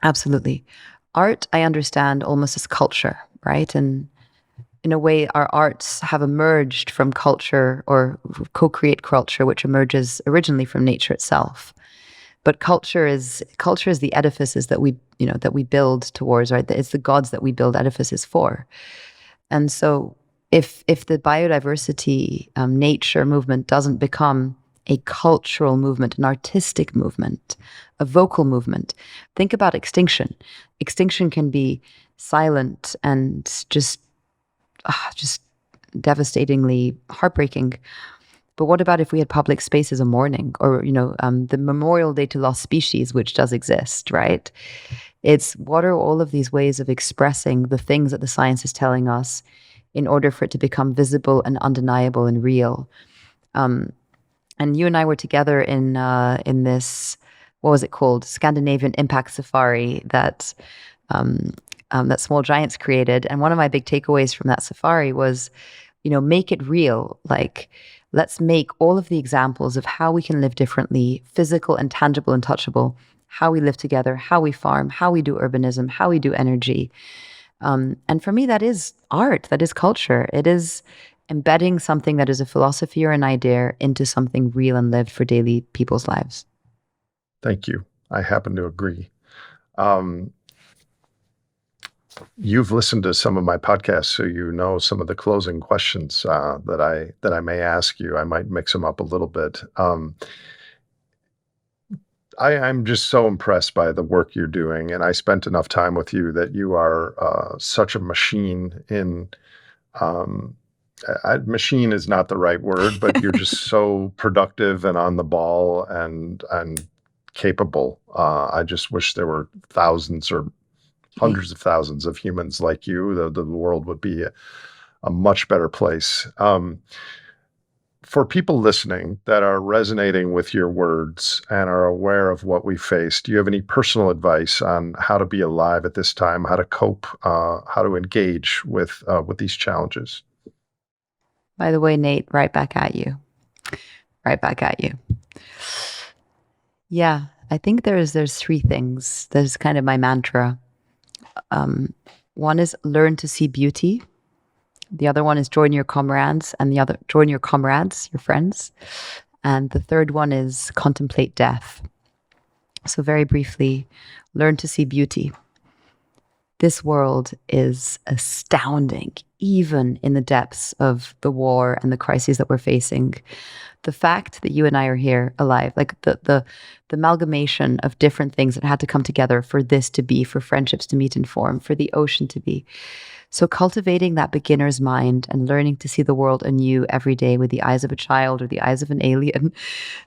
S1: Absolutely. Art, I understand almost as culture, right? And in a way, our arts have emerged from culture, or co-create culture, which emerges originally from nature itself. But culture is the edifices that we build towards, right? It's the gods that we build edifices for. And so if the biodiversity nature movement doesn't become a cultural movement, an artistic movement, a vocal movement, think about extinction. Extinction can be silent and just devastatingly heartbreaking. But what about if we had public spaces of mourning, or the Memorial Day to Lost Species, which does exist, right? It's what are all of these ways of expressing the things that the science is telling us in order for it to become visible and undeniable and real. And you and I were together in this, what was it called? Scandinavian Impact Safari that Small Giants created. And one of my big takeaways from that safari was, make it real. Like, let's make all of the examples of how we can live differently, physical and tangible and touchable, how we live together, how we farm, how we do urbanism, how we do energy. And for me, that is art, that is culture. It is embedding something that is a philosophy or an idea into something real and lived for daily people's lives.
S2: Thank you. I happen to agree. You've listened to some of my podcasts, so you know some of the closing questions that I may ask you. I might mix them up a little bit. I'm just so impressed by the work you're doing, and I spent enough time with you that you are such a machine in... machine is not the right word, but you're just so productive and on the ball and capable. I just wish there were thousands or hundreds of thousands of humans like you. The world would be a much better place. For people listening that are resonating with your words and are aware of what we face, do you have any personal advice on how to be alive at this time, how to cope, how to engage with these challenges?
S1: By the way, Nate, right back at you. Right back at you. Yeah, I think there's three things. There's kind of my mantra. One is learn to see beauty. The other one is join your comrades, and the other join your comrades, your friends. And the third one is contemplate death. So very briefly, learn to see beauty. This world is astounding, even in the depths of the war and the crises that we're facing. The fact that you and I are here alive, like the amalgamation of different things that had to come together for this to be, for friendships to meet and form, for the ocean to be. So cultivating that beginner's mind and learning to see the world anew every day with the eyes of a child or the eyes of an alien,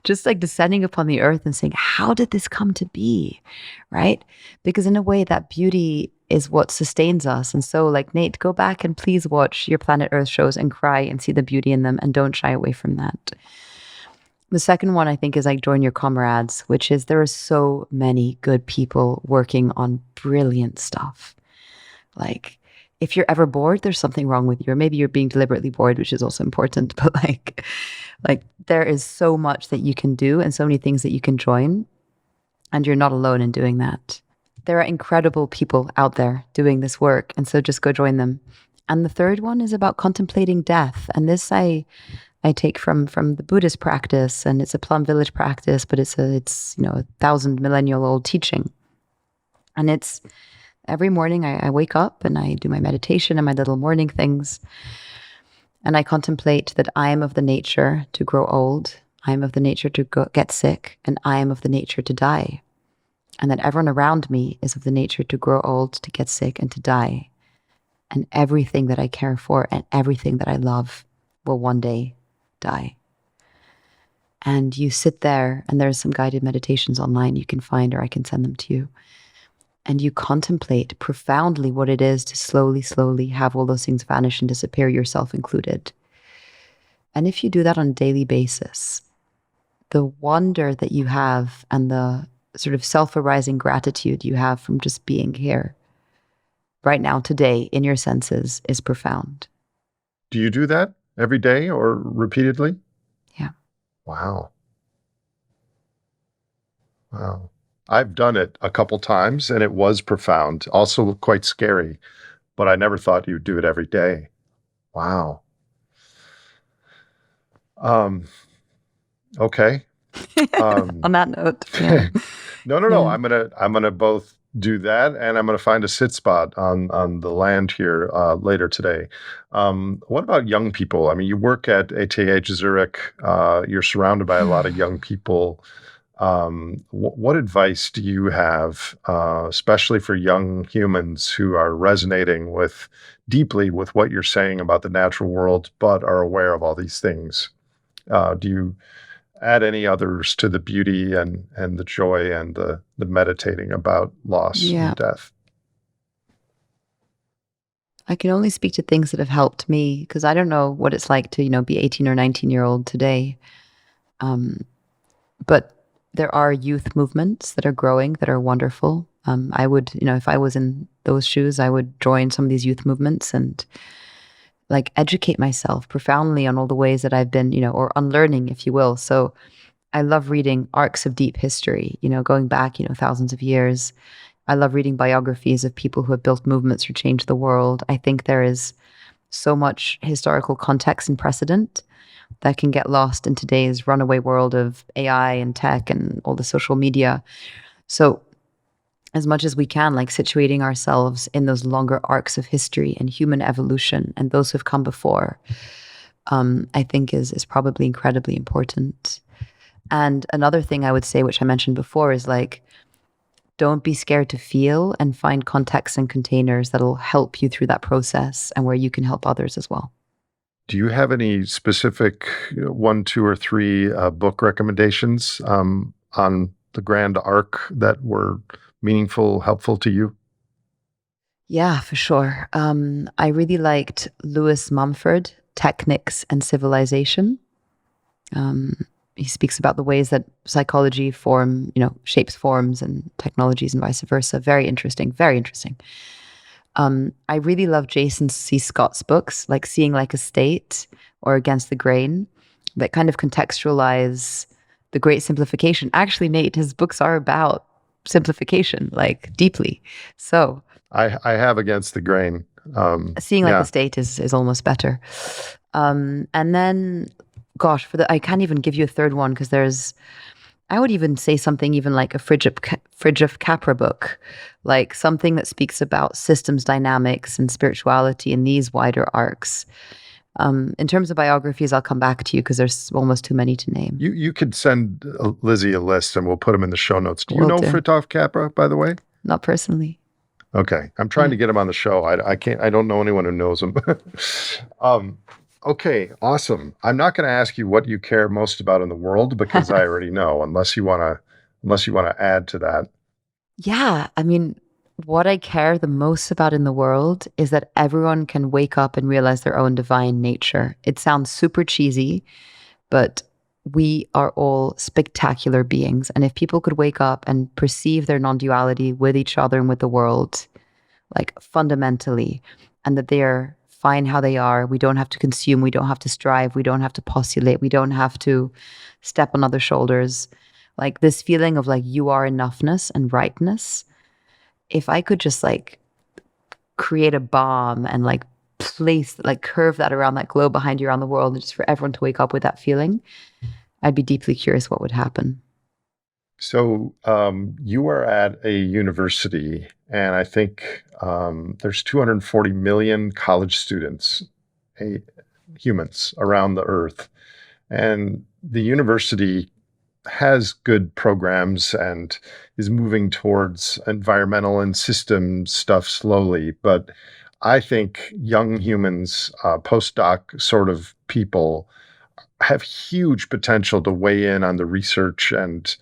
S1: just like descending upon the earth and saying, how did this come to be? Right? Because in a way, that beauty is what sustains us. And so, like, Nate, go back and please watch your Planet Earth shows and cry and see the beauty in them and don't shy away from that. The second one, I think, is like join your comrades, which is there are so many good people working on brilliant stuff. Like, if you're ever bored, there's something wrong with you. Or maybe you're being deliberately bored, which is also important. But like there is so much that you can do and so many things that you can join. And you're not alone in doing that. There are incredible people out there doing this work. And so just go join them. And the third one is about contemplating death. And this I take from the Buddhist practice, and it's a Plum Village practice, but it's 1,000 millennial old teaching. And it's every morning I wake up and I do my meditation and my little morning things. And I contemplate that I am of the nature to grow old. I am of the nature to get sick, and I am of the nature to die. And that everyone around me is of the nature to grow old, to get sick, and to die. And everything that I care for and everything that I love will one day die. And you sit there, and there's some guided meditations online you can find, or I can send them to you. And you contemplate profoundly what it is to slowly, slowly have all those things vanish and disappear, yourself included. And if you do that on a daily basis, the wonder that you have and the sort of self-arising gratitude you have from just being here right now, today, in your senses, is profound.
S2: Do you do that every day or repeatedly?
S1: Yeah.
S2: Wow. Wow. I've done it a couple times and it was profound, also quite scary, but I never thought you'd do it every day. Wow. Okay.
S1: On that note, yeah.
S2: No.
S1: Yeah.
S2: I'm gonna both do that, and I'm gonna find a sit spot on the land here later today. What about young people? I mean, you work at ETH Zurich. You're surrounded by a lot of young people. What advice do you have, especially for young humans who are resonating deeply with what you're saying about the natural world, but are aware of all these things? Do you add any others to the beauty and the joy and the meditating about loss and death?
S1: I can only speak to things that have helped me, because I don't know what it's like to, be 18 or 19-year-old today. But there are youth movements that are growing that are wonderful. I would, if I was in those shoes, I would join some of these youth movements and like educate myself profoundly on all the ways that I've been, or unlearning, if you will. So I love reading arcs of deep history, going back, thousands of years. I love reading biographies of people who have built movements or changed the world. I think there is so much historical context and precedent that can get lost in today's runaway world of AI and tech and all the social media. So as much as we can, like situating ourselves in those longer arcs of history and human evolution and those who've come before, I think is probably incredibly important. And another thing I would say, which I mentioned before, is like, don't be scared to feel and find contexts and containers that'll help you through that process and where you can help others as well.
S2: Do you have any specific 1, 2, or 3 book recommendations on the grand arc that were meaningful, helpful to you?
S1: Yeah, for sure. I really liked Lewis Mumford, Technics and Civilization. He speaks about the ways that psychology shapes forms and technologies and vice versa. Very interesting, very interesting. I really love Jason C. Scott's books, like Seeing Like a State or Against the Grain, that kind of contextualize The Great Simplification. Actually, Nate, his books are about simplification, like deeply. So
S2: I have against the grain.
S1: seeing like
S2: Yeah.
S1: the state is almost better. And then, gosh, I can't even give you a third one because I would even say something even like a Fridge of Capra book, like something that speaks about systems dynamics and spirituality in these wider arcs. In terms of biographies, I'll come back to you because there's almost too many to name.
S2: You could send Lizzie a list and we'll put them in the show notes. Do you
S1: Will
S2: know
S1: do.
S2: Fritjof Capra, by the way?
S1: Not personally.
S2: Okay. I'm trying to get him on the show. I don't know anyone who knows him. Okay, awesome. I'm not going to ask you what you care most about in the world because I already know, unless you want to add to that.
S1: Yeah, I mean, what I care the most about in the world is that everyone can wake up and realize their own divine nature. It sounds super cheesy, but we are all spectacular beings. And if people could wake up and perceive their non-duality with each other and with the world, like fundamentally, and that they're fine how they are, we don't have to consume, we don't have to strive, we don't have to postulate, we don't have to step on other shoulders. Like this feeling of like you are enoughness and rightness. If I could just like create a bomb and like curve that around that globe behind you around the world, and just for everyone to wake up with that feeling, I'd be deeply curious what would happen.
S2: So you are at a university, and I think there's 240 million college students, humans around the earth. And the university has good programs and is moving towards environmental and system stuff slowly. But I think young humans, postdoc sort of people, have huge potential to weigh in on the research and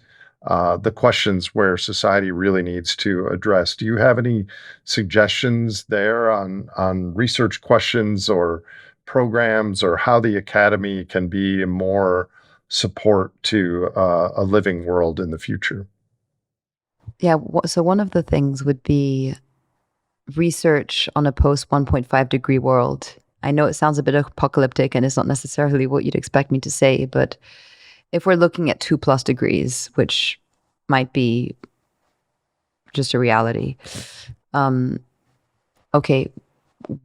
S2: the questions where society really needs to address. Do you have any suggestions there on research questions or programs, or how the academy can be more support to a living world in the future?
S1: Yeah, so one of the things would be research on a post 1.5 degree world. I know it sounds a bit apocalyptic and it's not necessarily what you'd expect me to say, but if we're looking at 2+ degrees, which might be just a reality, okay,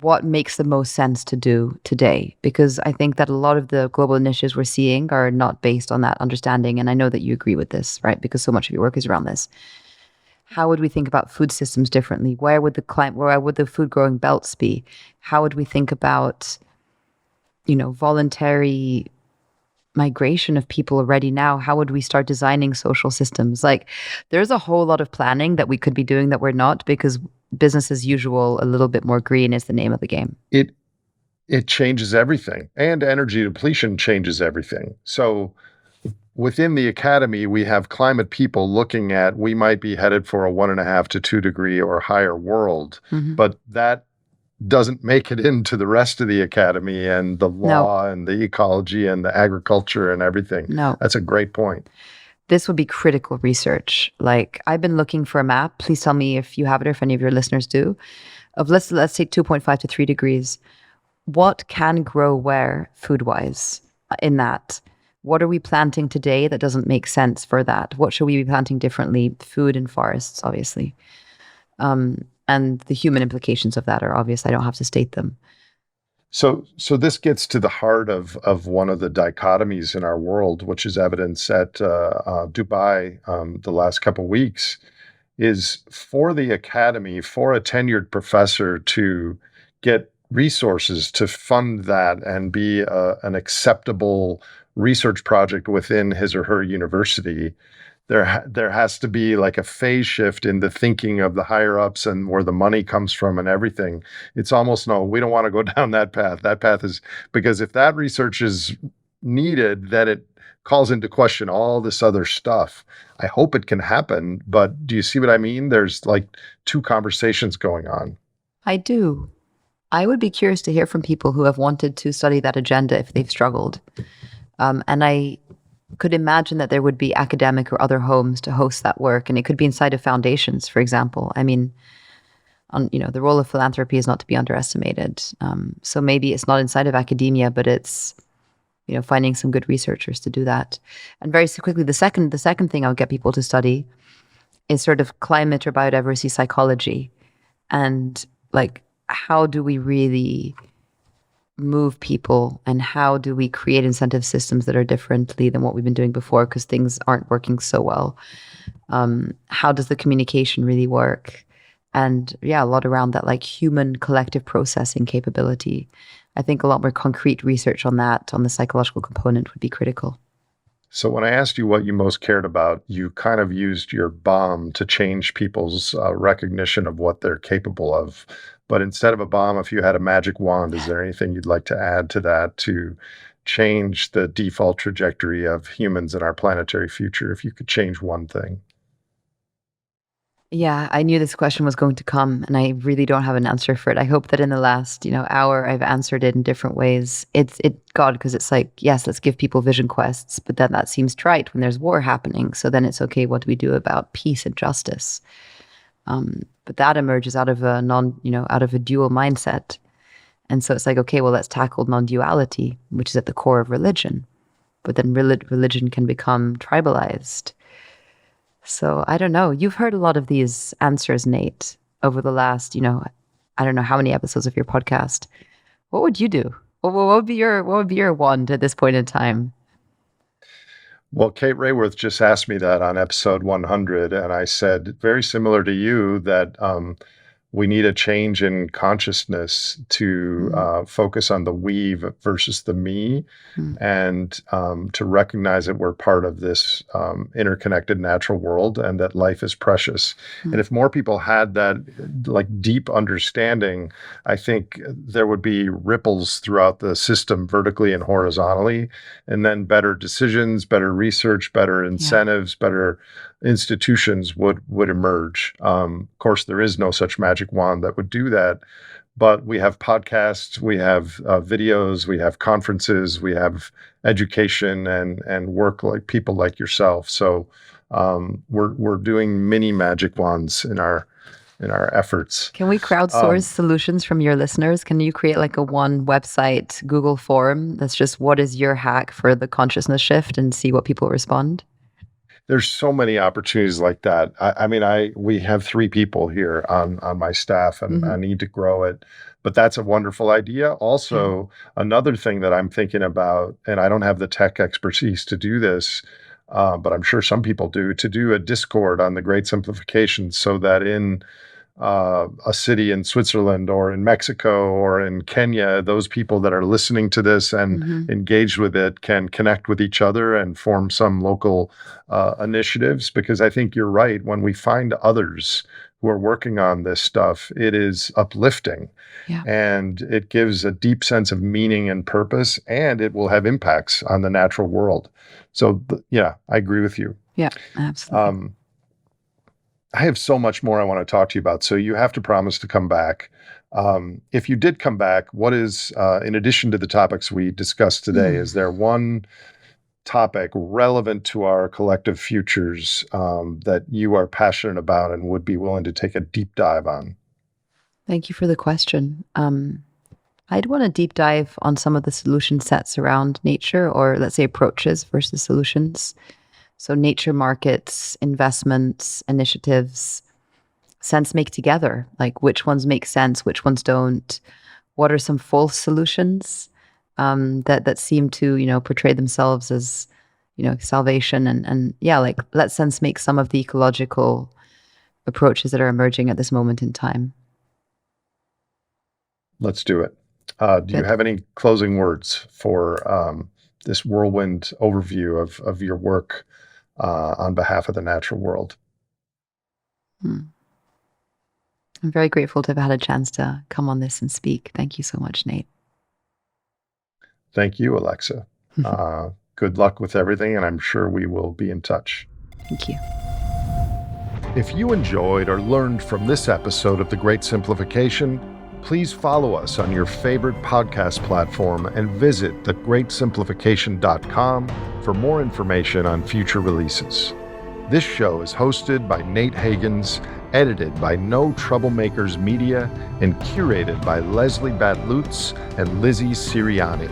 S1: what makes the most sense to do today? Because I think that a lot of the global initiatives we're seeing are not based on that understanding. And I know that you agree with this, right? Because so much of your work is around this. How would we think about food systems differently? Where would the food growing belts be? How would we think about, voluntary migration of people already now? How would we start designing social systems? Like, there's a whole lot of planning that we could be doing that we're not, because business as usual, a little bit more green is the name of the game.
S2: It changes everything, and energy depletion changes everything. So within the academy, we have climate people looking at, we might be headed for a 1.5 to 2 degree or higher world, but that doesn't make it into the rest of the academy and the law and the ecology and the agriculture and everything.
S1: No.
S2: That's a great point.
S1: This would be critical research. Like, I've been looking for a map. Please tell me if you have it or if any of your listeners do. Of let's say 2.5 to 3 degrees. What can grow where food-wise in that? What are we planting today that doesn't make sense for that? What should we be planting differently? Food and forests, obviously. And the human implications of that are obvious. I don't have to state them.
S2: So this gets to the heart of one of the dichotomies in our world, which is evidence at Dubai the last couple of weeks, is for the academy, for a tenured professor to get resources to fund that and be an acceptable research project within his or her university. There has to be like a phase shift in the thinking of the higher ups and where the money comes from and everything. It's almost, no, we don't want to go down that path. That path is, because if that research is needed, then it calls into question all this other stuff. I hope it can happen, but do you see what I mean? There's like two conversations going on.
S1: I do. I would be curious to hear from people who have wanted to study that agenda if they've struggled. And I could imagine that there would be academic or other homes to host that work. And it could be inside of foundations, for example. I mean, the role of philanthropy is not to be underestimated. So maybe it's not inside of academia, but it's finding some good researchers to do that. And very quickly, the second thing I'll get people to study is sort of climate or biodiversity psychology, and like, how do we really move people, and how do we create incentive systems that are differently than what we've been doing before, because things aren't working so well. How does the communication really work? And a lot around that, like, human collective processing capability. I think a lot more concrete research on that, on the psychological component, would be critical.
S2: So when I asked you what you most cared about, you kind of used your bomb to change people's recognition of what they're capable of. But instead of a bomb, if you had a magic wand, is there anything you'd like to add to that to change the default trajectory of humans in our planetary future, if you could change one thing?
S1: Yeah, I knew this question was going to come, and I really don't have an answer for it. I hope that in the last, hour, I've answered it in different ways. Because it's like, yes, let's give people vision quests, but then that seems trite when there's war happening. So then it's okay, what do we do about peace and justice? But that emerges out of a dual mindset. And so it's like, okay, well, let's tackle non-duality, which is at the core of religion. But then religion can become tribalized. So I don't know. You've heard a lot of these answers, Nate, over the last, I don't know how many episodes of your podcast. What would you do? What would be your wand at this point in time?
S2: Well, Kate Rayworth just asked me that on episode 100, and I said, very similar to you, that we need a change in consciousness to focus on the we versus the me, and to recognize that we're part of this interconnected natural world, and that life is precious. And if more people had that deep understanding, I think there would be ripples throughout the system, vertically and horizontally, and then better decisions, better research, better incentives, better institutions would emerge. Of course, there is no such magic wand that would do that, but we have podcasts, we have videos, we have conferences, we have education and work like people like yourself. So we're doing mini magic wands in our efforts.
S1: Can we crowdsource solutions from your listeners? Can you create like a one website Google form that's just, what is your hack for the consciousness shift, and see what people respond?
S2: There's so many opportunities like that. We have 3 people here on my staff, and I need to grow it. But that's a wonderful idea. Also, another thing that I'm thinking about, and I don't have the tech expertise to do this, but I'm sure some people do, to do a Discord on the Great Simplification, so that in a city in Switzerland or in Mexico or in Kenya, those people that are listening to this and engaged with it can connect with each other and form some local initiatives. Because I think you're right. When we find others who are working on this stuff, it is uplifting, and it gives a deep sense of meaning and purpose, and it will have impacts on the natural world. So I agree with you.
S1: Yeah, absolutely.
S2: I have so much more I want to talk to you about, so you have to promise to come back. If you did come back, what is, in addition to the topics we discussed today, is there one topic relevant to our collective futures that you are passionate about and would be willing to take a deep dive on?
S1: Thank you for the question. I'd want to deep dive on some of the solution sets around nature, or let's say approaches versus solutions. So nature markets, investments, initiatives, sense make together, like which ones make sense, which ones don't. What are some false solutions that seem to, portray themselves as, salvation, and let sense make some of the ecological approaches that are emerging at this moment in time.
S2: Let's do it. Do you have any closing words for this whirlwind overview of your work on behalf of the natural world?
S1: I'm very grateful to have had a chance to come on this and speak. Thank you so much, Nate.
S2: Thank you, Alexa. Good luck with everything, and I'm sure we will be in touch.
S1: Thank you.
S2: If you enjoyed or learned from this episode of The Great Simplification, please follow us on your favorite podcast platform and visit thegreatsimplification.com for more information on future releases. This show is hosted by Nate Hagens, edited by No Troublemakers Media, and curated by Leslie Batlutz and Lizzie Siriani.